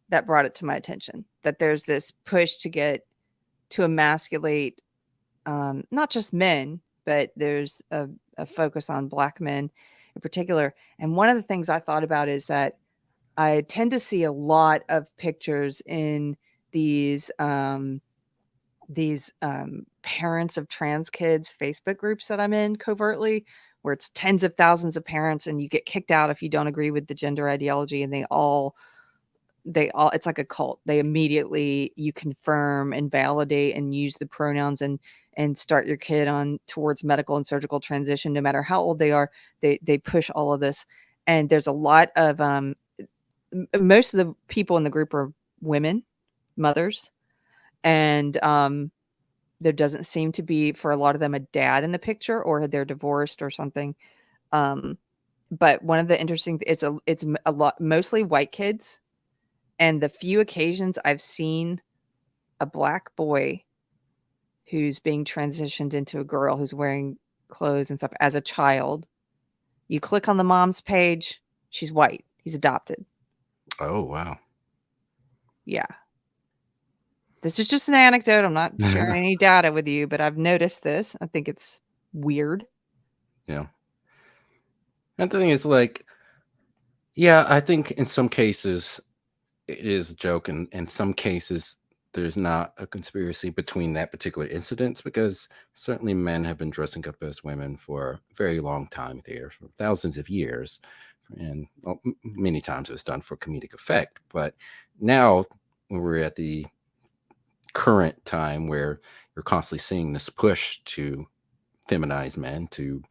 that brought it to my attention, that there's this push to emasculate not just men, but there's a focus on Black men in particular. And one of the things I thought about is that I tend to see a lot of pictures in these parents of trans kids Facebook groups that I'm in covertly, where it's tens of thousands of parents and you get kicked out if you don't agree with the gender ideology, and they all it's like a cult. They immediately, you confirm and validate and use the pronouns and start your kid on towards medical and surgical transition, no matter how old they are. They push all of this. And there's a lot of most of the people in the group are women, mothers, and there doesn't seem to be, for a lot of them, a dad in the picture, or they're divorced or something. But one of the interesting, it's a lot, mostly white kids. And the few occasions I've seen a Black boy who's being transitioned into a girl who's wearing clothes and stuff as a child, you click on the mom's page, she's white. He's adopted. Oh, wow. Yeah. This is just an anecdote. I'm not sharing any data with you, but I've noticed this. I think it's weird. Yeah. And the thing is, like, yeah, I think in some cases it is a joke, and in some cases there's not a conspiracy between that particular incident, because certainly men have been dressing up as women for a very long time there, for thousands of years, and many times it was done for comedic effect. But now when we're at the current time where you're constantly seeing this push to feminize men, to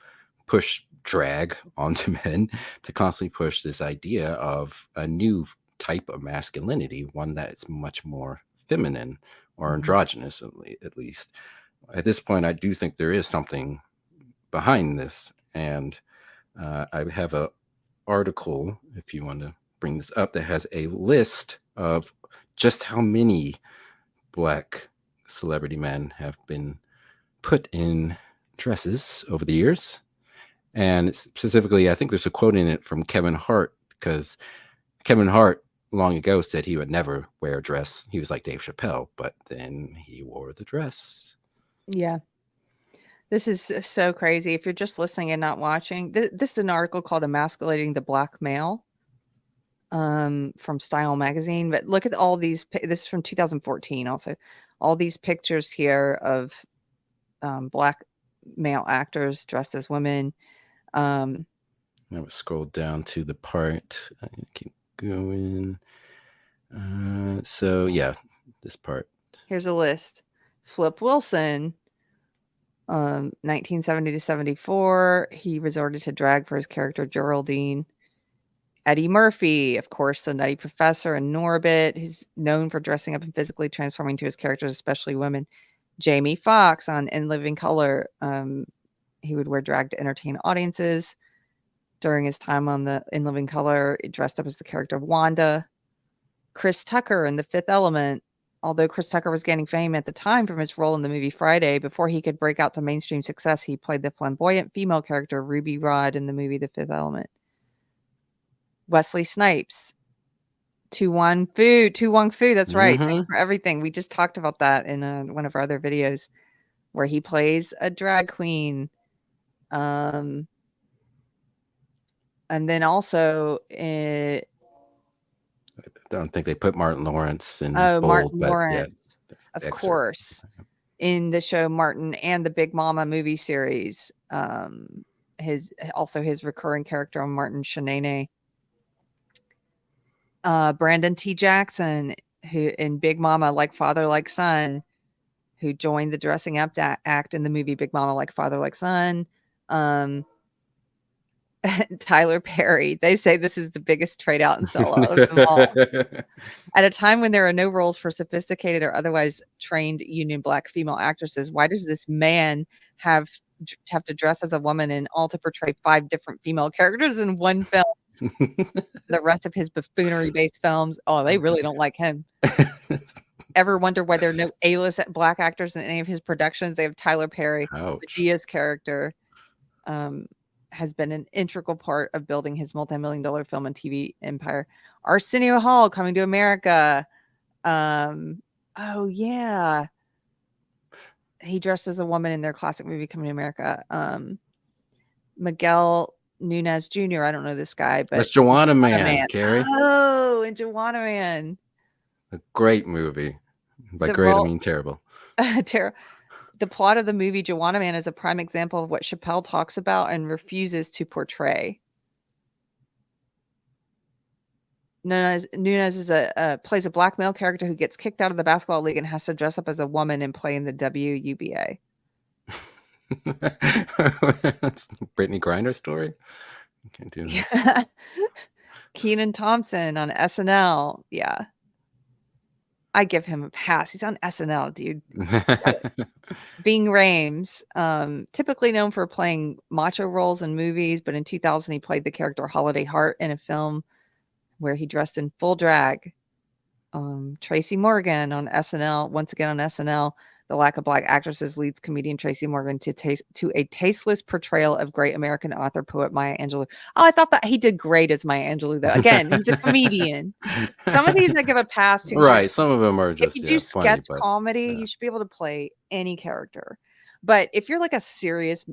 push drag onto men, to constantly push this idea of a new type of masculinity, one that's much more feminine or androgynous, at least. At this point, I do think there is something behind this. And I have an article, if you want to bring this up, that has a list of just how many Black celebrity men have been put in dresses over the years. And specifically, I think there's a quote in it from Kevin Hart, because Kevin Hart long ago said he would never wear a dress. He was like Dave Chappelle, but then he wore the dress. Yeah. This is so crazy. If you're just listening and not watching, this is an article called Emasculating the Black Male from Style Magazine. But look at all these, this is from 2014 also. All these pictures here of Black male actors dressed as women. I would scroll down to the part. I keep going. So yeah, this part. Here's a list. Flip Wilson, 1970 to 74. He resorted to drag for his character Geraldine. Eddie Murphy, of course, the Nutty Professor in Norbit. He's known for dressing up and physically transforming to his characters, especially women. Jamie Foxx on In Living Color. He would wear drag to entertain audiences. During his time on the In Living Color, he dressed up as the character of Wanda. Chris Tucker in The Fifth Element. Although Chris Tucker was gaining fame at the time from his role in the movie Friday, before he could break out to mainstream success, he played the flamboyant female character Ruby Rhod in the movie The Fifth Element. Wesley Snipes. Tu Wong Fu. That's right. Thanks for everything. We just talked about that in one of our other videos. where he plays a drag queen. And then also I don't think they put Martin Lawrence in bold, Martin but Lawrence, yeah, of excerpt. course, in the show Martin and the Big Mama movie series. His recurring character on Martin Shanae. Brandon T. Jackson, who in Big Mama Like Father Like Son, who joined the dressing up act in the movie Big Mama Like Father Like Son. Tyler Perry. They say this is the biggest trade out and sellout of them all. At a time when there are no roles for sophisticated or otherwise trained union black female actresses, why does this man have to dress as a woman and all to portray 5 different female characters in one film? The rest of his buffoonery-based films, they really don't like him. Ever wonder why there are no A-list black actors in any of his productions? They have Tyler Perry. Medea's character has been an integral part of building his multi-million-dollar film and TV empire. Arsenio Hall, Coming to America. Oh yeah, he dressed as a woman in their classic movie Coming to America. Miguel Nunez Jr. I don't know this guy, but That's Joanna Man, Keri. Oh, and Joanna Man. A great movie. By great, I mean terrible. The plot of the movie Joanna Man is a prime example of what Chappelle talks about and refuses to portray. Nunez is plays a black male character who gets kicked out of the basketball league and has to dress up as a woman and play in the WUBA. That's Brittany Griner story. Can't do that. Yeah. Kenan Thompson on SNL. Yeah. I give him a pass. He's on SNL, dude. Ving Rhames, typically known for playing macho roles in movies, but in 2000 he played the character Holiday Heart in a film where he dressed in full drag. Tracy Morgan on SNL, once again on SNL, the lack of black actresses leads comedian Tracy Morgan to a tasteless portrayal of great American author poet Maya Angelou. Oh, I thought that he did great as Maya Angelou, though. Again, he's a comedian. Some of these I give a pass to. Right, some of them are just if you do sketch comedy, you should be able to play any character. But if you're like a serious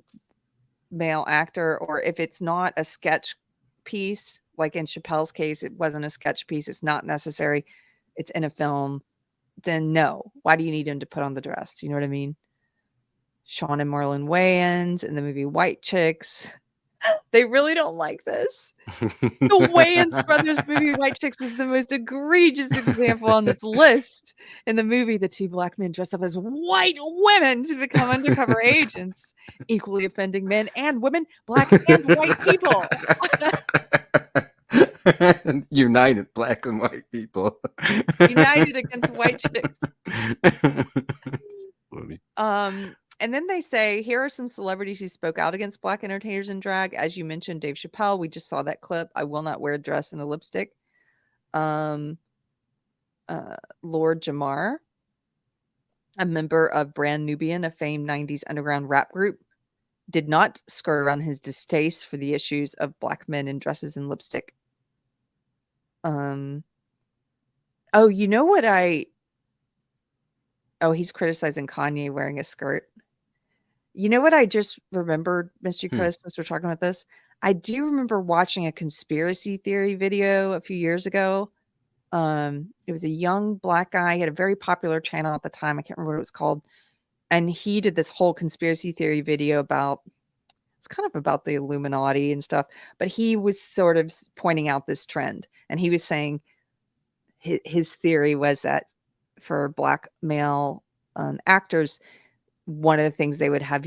male actor, or if it's not a sketch piece, like in Chappelle's case, it wasn't a sketch piece, it's not necessary, it's in a film, then no. Why do you need him to put on the dress? Do you know what I mean? Sean and Marlon Wayans in the movie White Chicks. They really don't like this. The Wayans brothers movie White Chicks is the most egregious example on this list. In the movie, the 2 black men dress up as white women to become undercover agents, equally offending men and women, black and white people. United black and white people. United against white chicks. And then they say, here are some celebrities who spoke out against black entertainers in drag. As you mentioned, Dave Chappelle. We just saw that clip. I will not wear a dress and a lipstick. Lord Jamar, a member of Brand Nubian, a famed 90s underground rap group, did not skirt around his distaste for the issues of black men in dresses and lipstick. You know what he's criticizing Kanye wearing a skirt. You know what I just remembered, Mr. Chris, since we're talking about this? I do remember watching a conspiracy theory video a few years ago. It was a young black guy. He had a very popular channel at the time. I can't remember what it was called. And he did this whole conspiracy theory video about the Illuminati and stuff. But he was sort of pointing out this trend. And he was saying his theory was that for black male actors, one of the things they would have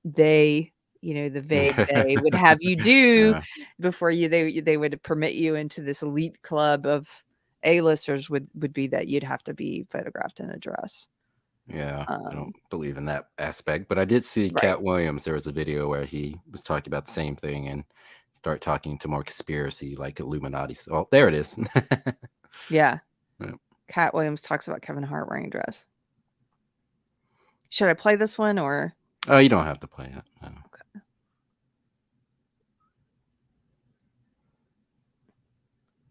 they would have you do before they would permit you into this elite club of A-listers would be that you'd have to be photographed in a dress. Yeah, I don't believe in that aspect, but I did see Cat Williams. There was a video where he was talking about the same thing and start talking to more conspiracy like Illuminati. Oh, there it is. Yeah. Cat Williams talks about Kevin Hart wearing a dress. Should I play this one or? Oh, you don't have to play it. No. Okay.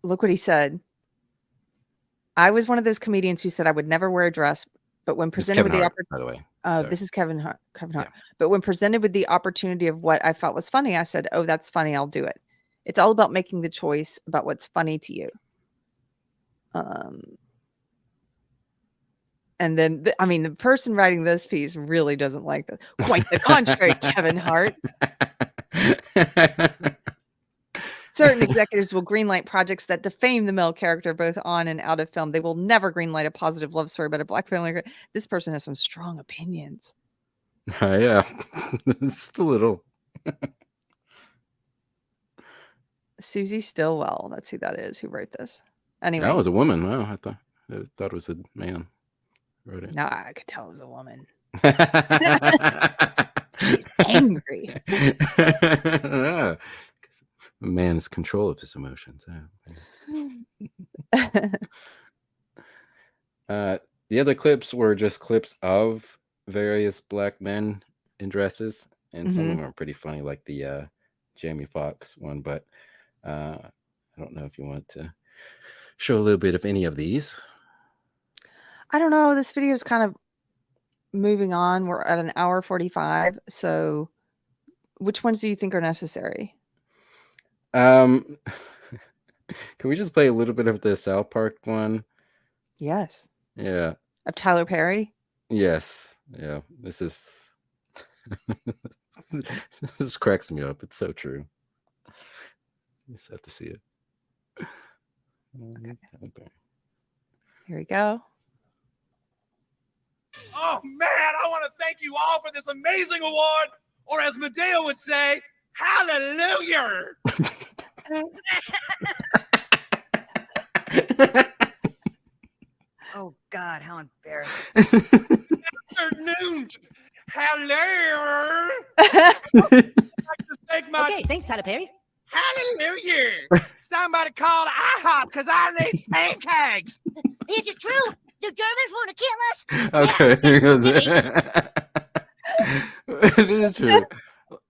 Look what he said. I was one of those comedians who said I would never wear a dress But when It's presented with Kevin the Hart, opportunity, by the way. Sorry. this is Kevin Hart. But when presented with the opportunity of what I felt was funny, I said, "Oh, that's funny. I'll do it." It's all about making the choice about what's funny to you. And then, the person writing this piece really doesn't like this. Quite the contrary, Kevin Hart. Certain executives will greenlight projects that defame the male character both on and out of film. They will never greenlight a positive love story about a black family. This person has some strong opinions. Yeah, it's a little. Susie Stillwell. That's who that is. Who wrote this? Anyway, That was a woman. Wow, I thought it was a man. Wrote it. No, I could tell it was a woman. She's angry. A man is control of his emotions. The other clips were just clips of various black men in dresses, and some of them are pretty funny, like the Jamie Foxx one. But I don't know if you want to show a little bit of any of these. I don't know. This video is kind of moving on. We're at an hour 45. So which ones do you think are necessary? Can we just play a little bit of the South Park one? Yes. Yeah. Of Tyler Perry? Yes. Yeah. This cracks me up. It's so true. You just have to see it. Okay. Here we go. Oh, man, I want to thank you all for this amazing award, or as Medea would say, hallelujah. Oh, God, how embarrassing. Afternoon. Hello. Okay, thanks, Tyler Perry. Hallelujah. Somebody call IHOP because I need pancakes. Is it true? The Germans want to kill us? Okay. It is true.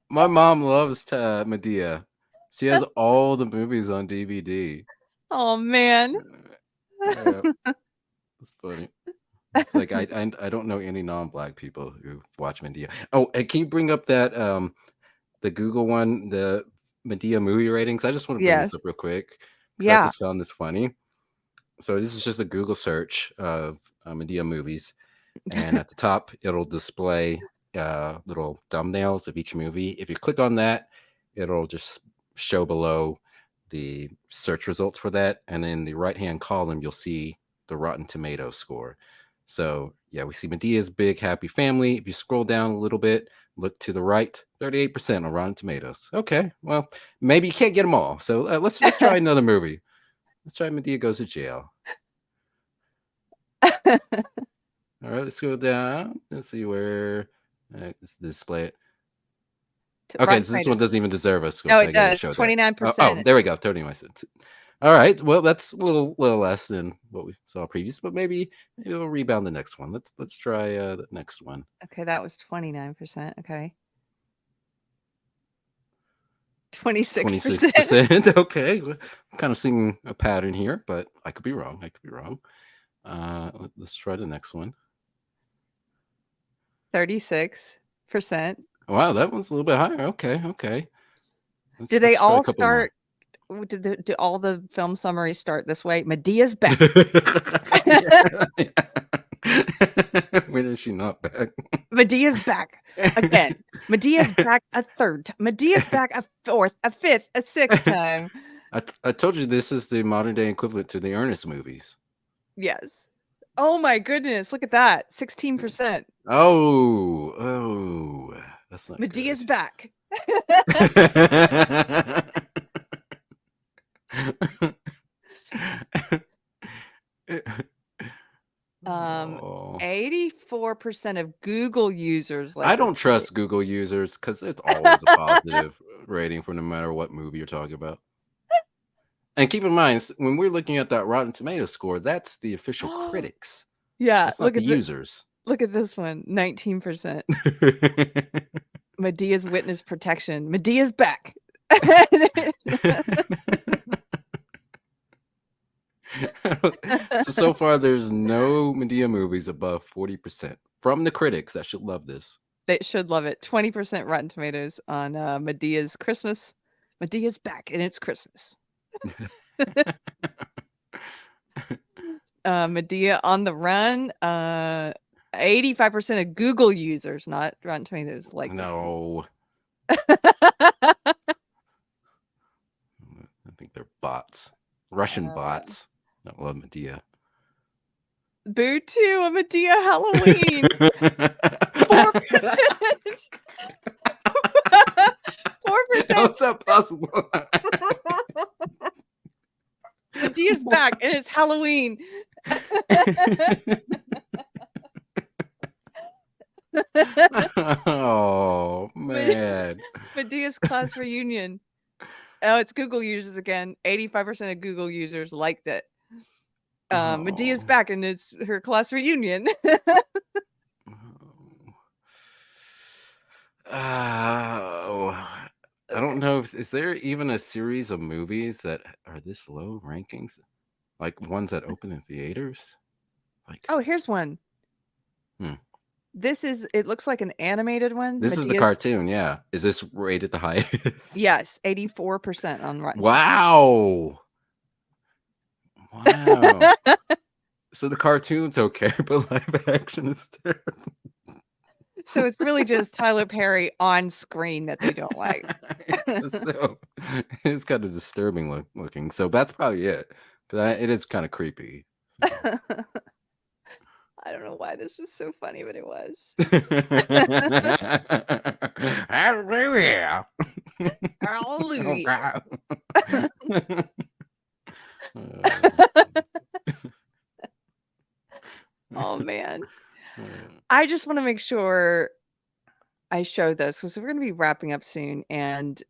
My mom loves Medea. She has all the movies on DVD. Oh, man. Yeah. It's funny. It's like I don't know any non-black people who watch Medea. Oh, and can you bring up that the Google one, the Medea movie ratings? I just want to bring this up real quick because I just found this funny. So this is just a Google search of Medea movies, and at the top it'll display little thumbnails of each movie. If you click on that, it'll just show below the search results for that, and in the right-hand column you'll see the Rotten Tomatoes score. So yeah, we see Medea's Big Happy Family. If you scroll down a little bit, look to the right, 38% on Rotten Tomatoes. Okay, well, maybe you can't get them all. So let's try another movie. Let's try Medea Goes to Jail. All right, let's go down. Let's see where. Let's display it. Okay, so this one doesn't even deserve us. No, it does. 29%. Oh, there we go. 39%. All right. Well, that's a little less than what we saw previous, but maybe we'll rebound the next one. Let's try the next one. Okay, that was 29%. Okay. 26%. 26%. Okay. I'm kind of seeing a pattern here, but I could be wrong. Let's try the next one. 36%. Wow, that one's a little bit higher. Okay. Do they all start? Do all the film summaries start this way? Medea's back. When is she not back? Medea's back again. Medea's back a third time. Medea's back a fourth, a fifth, a sixth time. I told you this is the modern day equivalent to the Ernest movies. Yes. Oh my goodness! Look at that. 16%. Oh, that's not Medea's back. Oh. 84% of Google users. I don't trust Google users because it's always a positive rating for no matter what movie you're talking about. And keep in mind, when we're looking at that Rotten Tomatoes score, that's the official critics. Yeah, that's not the users. Look at this one, 19%. Medea's witness protection. Medea's back. 18%. So far, there's no Medea movies above 40% from the critics that should love this. They should love it. 20% Rotten Tomatoes on Medea's Christmas. Medea's back and it's Christmas. Medea on the Run. 85% of Google users, not Rotten Tomatoes, like no. This. I think they're bots. Russian bots that love Medea. Boo 2, a Medea Halloween. 4%. 4%. How's that possible? Medea's back and it's Halloween. Oh man. Medea's class reunion. Oh, it's Google users again. 85% of Google users liked it. Medea's back and it's her class reunion. I don't know is there even a series of movies that are this low rankings, like ones that open in theaters? Like, oh, here's one. This is, it looks like an animated one. This is the cartoon, yeah. Is this rated the highest? Yes, 84% on Rotten. Wow. So the cartoon's okay, but live action is terrible. So it's really just Tyler Perry on screen that they don't like. So it's kind of disturbing looking. So that's probably it. But it is kind of creepy. So. I don't know why this was so funny, but it was. Hallelujah. Hallelujah. Oh man. I just want to make sure I show this because we're going to be wrapping up soon, and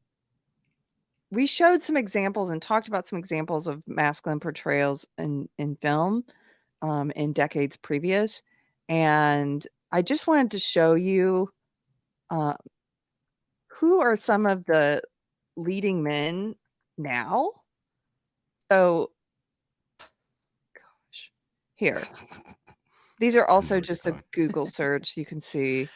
we showed some examples and talked about some examples of masculine portrayals in film in decades previous, and I just wanted to show you who are some of the leading men now. So, gosh, here. These are also just a Google search. You can see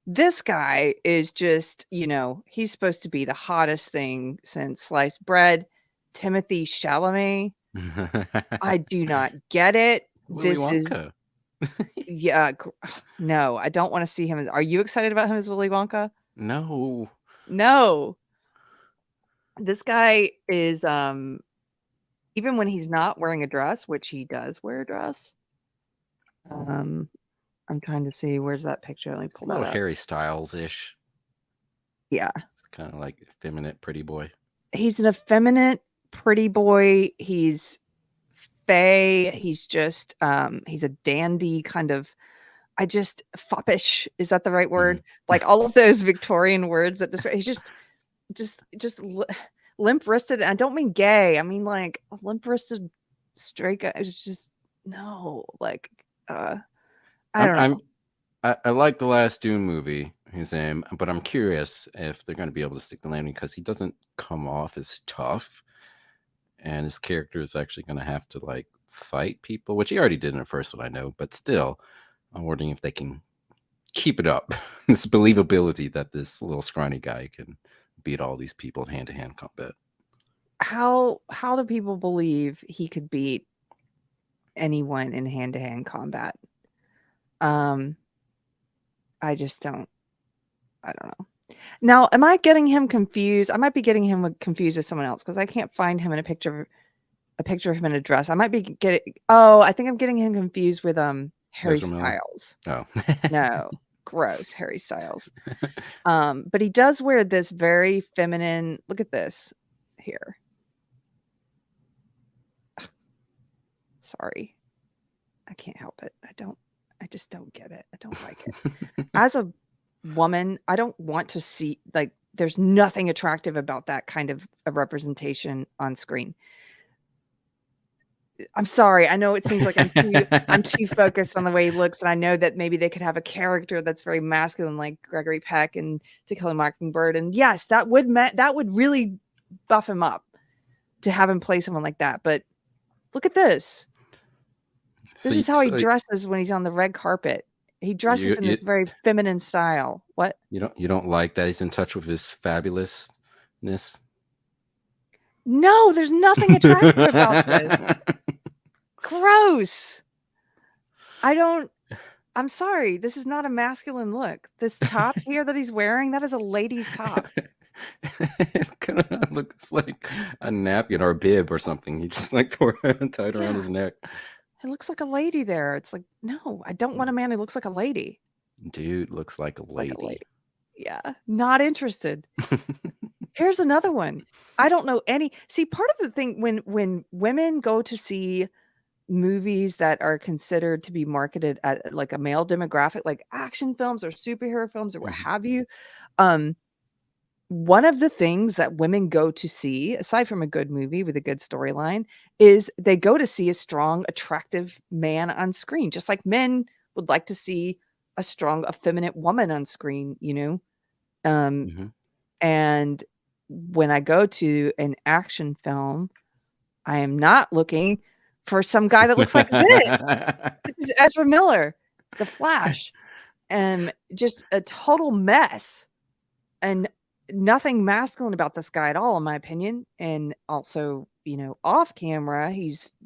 this guy is just, you know, he's supposed to be the hottest thing since sliced bread. Timothée Chalamet. I do not get it. Willy Wonka. Yeah, no, I don't want to see him. Are you excited about him as Willy Wonka? No. This guy is, even when he's not wearing a dress, which he does wear a dress. I'm trying to see, where's that picture? Let me pull that up. A little Harry Styles-ish. Yeah. It's kind of like effeminate pretty boy. He's an effeminate pretty boy. He's fey. He's just he's a dandy kind of, foppish. Is that the right word? Like all of those Victorian words that describe, he's just limp-wristed. And I don't mean gay. I mean like limp-wristed straight guy. It's just no, like I don't know. I like the last Dune movie, his name, but I'm curious if they're going to be able to stick the landing because he doesn't come off as tough, and his character is actually going to have to like fight people, which he already did in the first one, I know, but still, I'm wondering if they can keep it up, this believability that this little scrawny guy can beat all these people in hand-to-hand combat. How do people believe he could beat anyone in hand-to-hand combat? I don't know. Now, am I getting him confused? I might be getting him confused with someone else because I can't find him in a picture of him in a dress. I might be I think I'm getting him confused with Harry Styles. Oh. No, gross, Harry Styles. But he does wear this very feminine, look at this here. Sorry. I can't help it. I just don't get it. I don't like it. As a woman, I don't want to see, like, there's nothing attractive about that kind of a representation on screen. I'm sorry. I know it seems like I'm too focused on the way he looks, and I know that maybe they could have a character that's very masculine, like Gregory Peck and To Kill a Mockingbird, and yes, that would really buff him up to have him play someone like that. But look at this. This is how he dresses when he's on the red carpet. He dresses in this very feminine style. What? You don't like that he's in touch with his fabulousness? No, there's nothing attractive about this. Gross. I'm sorry. This is not a masculine look. This top here that he's wearing, that is a lady's top. It kind of looks like a napkin or a bib or something. He just like tore it tied around his neck. It looks like a lady there. It's like, no, I don't want a man who looks like a lady. Dude looks like a lady. Yeah, not interested. Here's another one. I don't know any. See, part of the thing when women go to see movies that are considered to be marketed at like a male demographic, like action films or superhero films or what have you, one of the things that women go to see, aside from a good movie with a good storyline, is they go to see a strong, attractive man on screen, just like men would like to see a strong, effeminate woman on screen, you know? And when I go to an action film, I am not looking for some guy that looks like this. This is Ezra Miller, The Flash, and just a total mess. And nothing masculine about this guy at all, in my opinion. And also, you know, off camera,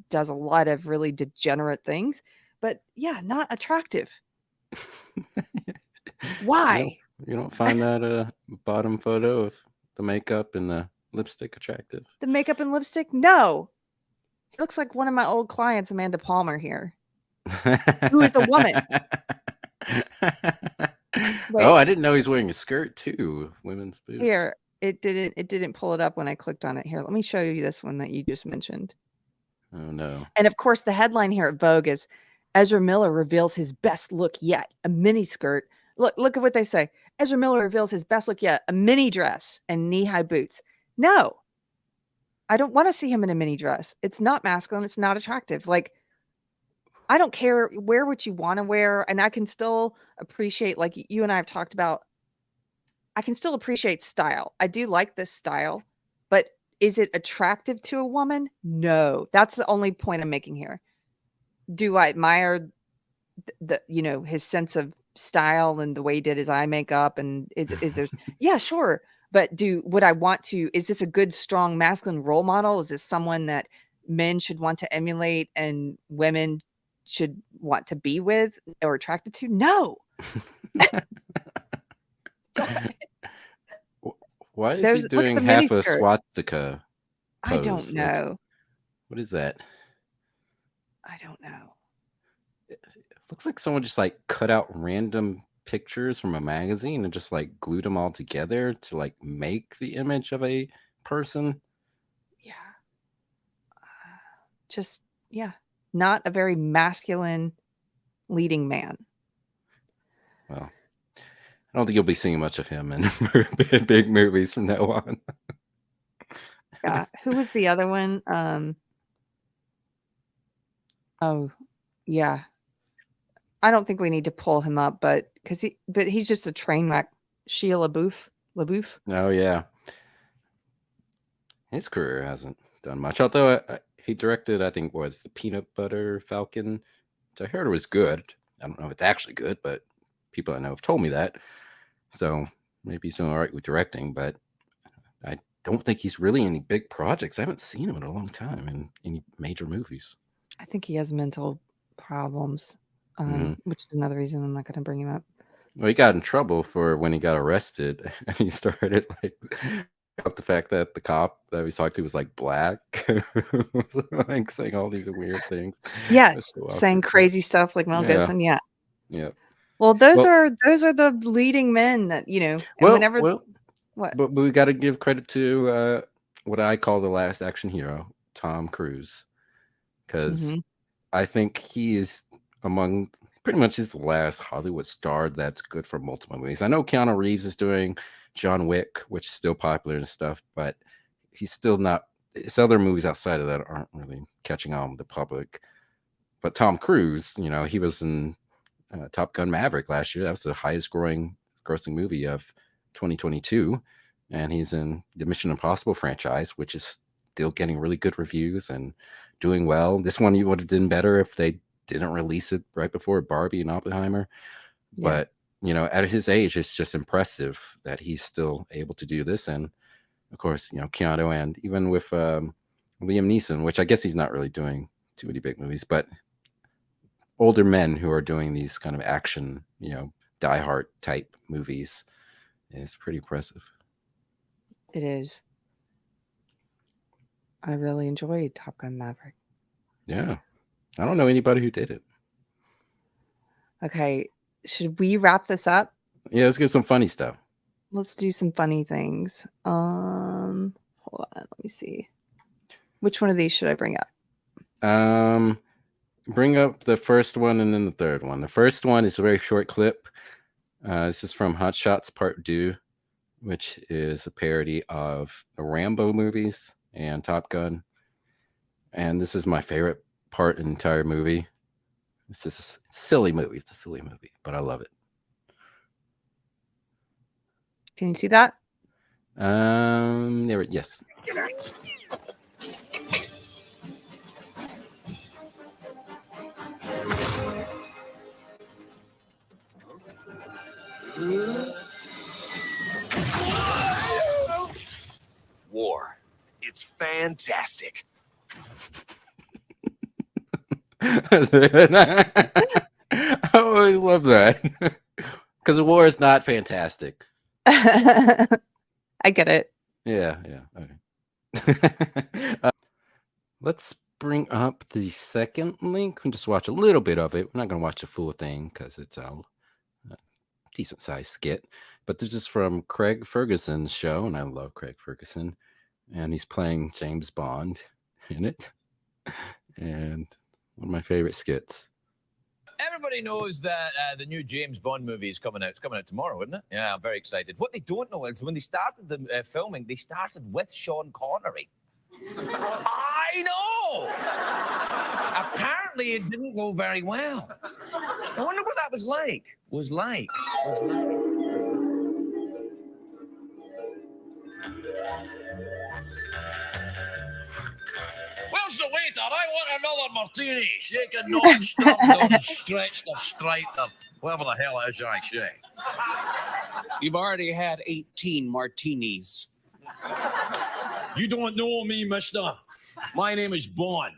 does a lot of really degenerate things. But yeah, not attractive. Why? You don't find that bottom photo of the makeup and the lipstick attractive? The makeup and lipstick? No. He looks like one of my old clients, Amanda Palmer here. Who is a woman. Oh, I didn't know he's wearing a skirt too. Women's boots. Here, it didn't pull it up when I clicked on it. Here, let me show you this one that you just mentioned. Oh no. And of course, the headline here at Vogue is Ezra Miller reveals his best look yet, a mini skirt. Look at what they say. Ezra Miller reveals his best look yet, a mini dress and knee-high boots. No. I don't want to see him in a mini dress. It's not masculine. It's not attractive. Like, I don't care. Wear what you want to wear. And I can still appreciate, like you and I have talked about, I can still appreciate style. I do like this style, but is it attractive to a woman? No. That's the only point I'm making here. Do I admire the you know, his sense of style and the way he did his eye makeup? And is there's, yeah, sure. But would I want to, is this a good, strong masculine role model? Is this someone that men should want to emulate and women should want to be with or attracted to? No. Why is he doing half a swastika pose? I don't know. What is that? I don't know. It looks like someone just like cut out random pictures from a magazine and just like glued them all together to like make the image of a person. Yeah. Just, yeah. Not a very masculine leading man. Well, I don't think you'll be seeing much of him in big movies from now on. Yeah. Who was the other one? Oh, yeah. I don't think we need to pull him up, but he's just a train wreck. Shia LaBeouf. Oh yeah. His career hasn't done much. Although he directed, I think, was the Peanut Butter Falcon, which I heard was good. I don't know if it's actually good, but people I know have told me that. So maybe he's doing all right with directing, but I don't think he's really in any big projects. I haven't seen him in a long time in any major movies. I think he has mental problems, which is another reason I'm not going to bring him up. Well, he got in trouble for when he got arrested, and he started like about the fact that the cop that he talked to was like black, like saying all these weird things. Yes, saying crazy stuff like Mel Gibson. Yeah. Yeah. Well, those are the leading men that, you know. What? But we got to give credit to what I call the last action hero, Tom Cruise, because I think he is among pretty much the last Hollywood star that's good for multiple movies. I know Keanu Reeves is doing John Wick, which is still popular and stuff, but he's still not. His other movies outside of that aren't really catching on with the public. But Tom Cruise, you know, he was in Top Gun Maverick last year. That was the highest grossing movie of 2022, and he's in the Mission Impossible franchise, which is still getting really good reviews and doing well. This one you would have done better if they didn't release it right before Barbie and Oppenheimer. Yeah. But, you know, at his age, it's just impressive that he's still able to do this. And of course, you know, Keanu, and even with Liam Neeson, which I guess he's not really doing too many big movies, but older men who are doing these kind of action, you know, Die Hard type movies is pretty impressive. It is. I really enjoyed Top Gun Maverick. Yeah. I don't know anybody who did it. Okay, should we wrap this up? Yeah, let's get some funny stuff. Let's do some funny things. Hold on, let me see. Which one of these should I bring up? Bring up the first one and then the third one. The first one is a very short clip. This is from Hot Shots Part 2, which is a parody of the Rambo movies and Top Gun. And this is my favorite part in the entire movie. It's just a silly movie. It's a silly movie, but I love it. Can you see that? Yes. War. It's fantastic. I always love that. Because the war is not fantastic. I get it. Yeah. Okay. Let's bring up the second link and just watch a little bit of it. We're not going to watch the full thing because it's a decent sized skit. But this is from Craig Ferguson's show, and I love Craig Ferguson. And he's playing James Bond in it. And one of my favorite skits. Everybody knows that the new James Bond movie is coming out. It's coming out tomorrow, isn't it? Yeah, I'm very excited. What they don't know is when they started the filming, they started with Sean Connery. I know! Apparently, it didn't go very well. I wonder what that was like. Where's the waiter? I want another martini. Shaken, not stirred, or stretched, or striped, or whatever the hell it is I say. You've already had 18 martinis. You don't know me, mister. My name is Bond.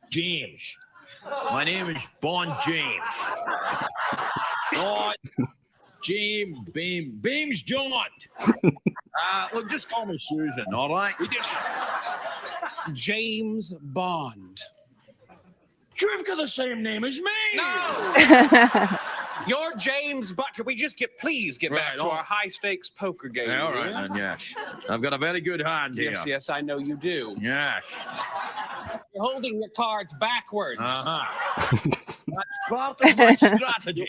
James. My name is Bond James. Oh, Beams John. Look, just call me Susan, all right? James Bond. You've got the same name as me. No. You're James Buck. Can we just please get back to our high stakes poker game? Yeah, all right, then, yes. I've got a very good hand here. Yes, I know you do. Yes. You're holding your cards backwards. That's part of my strategy.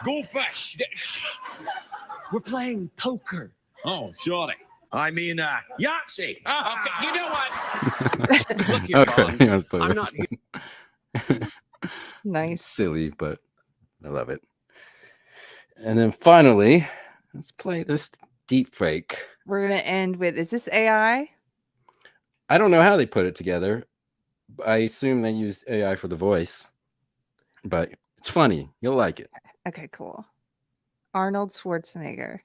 Go fish. We're playing poker. Oh, sorry. I mean, Yahtzee. Okay, you know what? Look here, Okay, Bond. I'm not. Nice. Silly, but I love it. And then finally, let's play this deep fake. We're going to end with, is this AI? I don't know how they put it together. I assume they used AI for the voice, but it's funny. You'll like it. Okay, cool. Arnold Schwarzenegger.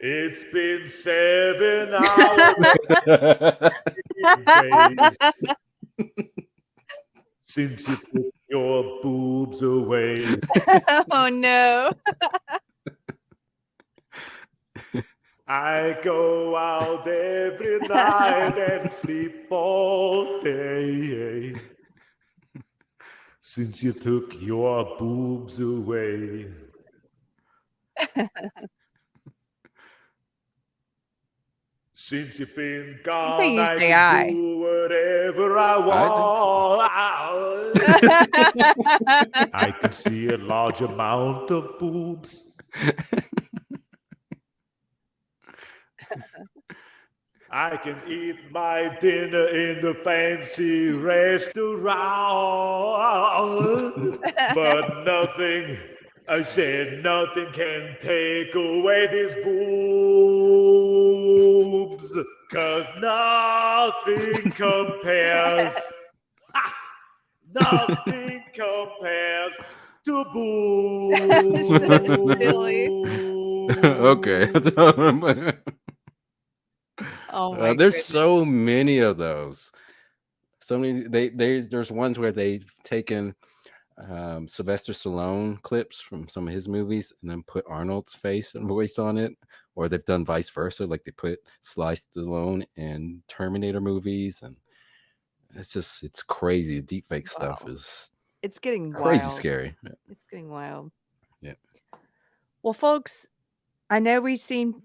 It's been 7 hours since you put your boobs away. Oh, no. I go out every night and sleep all day since you took your boobs away. Since you've been gone, I can do whatever I want. I can see a large amount of boobs. I can eat my dinner in the fancy restaurant, but nothing I said nothing can take away these boobs, 'cause nothing compares. Nothing compares to boobs. Okay. Oh my There's goodness. so many of those. So many. There's ones where they've taken Sylvester Stallone clips from some of his movies and then put Arnold's face and voice on it, or they've done vice versa, like they put Sly Stallone in Terminator movies, and it's crazy. The deepfake stuff is It's getting crazy wild. scary. It's getting wild. Yeah. Well, folks, I know we've seen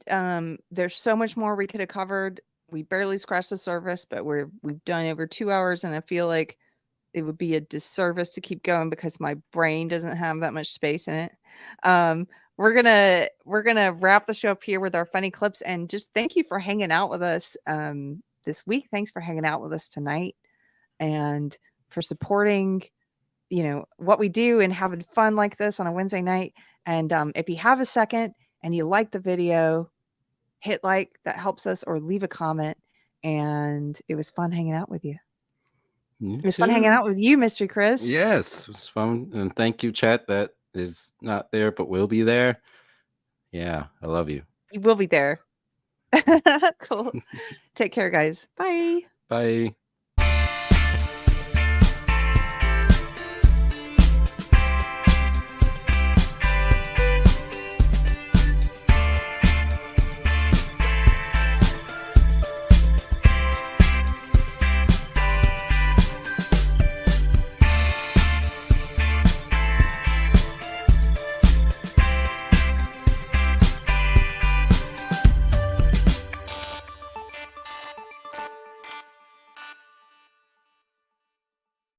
there's so much more we could have covered. We barely scratched the surface, but we've done over 2 hours, and I feel like it would be a disservice to keep going because my brain doesn't have that much space in it. We're gonna wrap the show up here with our funny clips, and just thank you for hanging out with us this week. Thanks for hanging out with us tonight, and for supporting, what we do and having fun like this on a Wednesday night. And if you have a second and you like the video, hit like, that helps us, or leave a comment. And it was fun hanging out with you. It was fun hanging out with you, Mystery Chris. Yes, it was fun. And thank you, chat, that is not there but will be there. Yeah, I love you. You will be there. Cool. Take care, guys. Bye. Bye.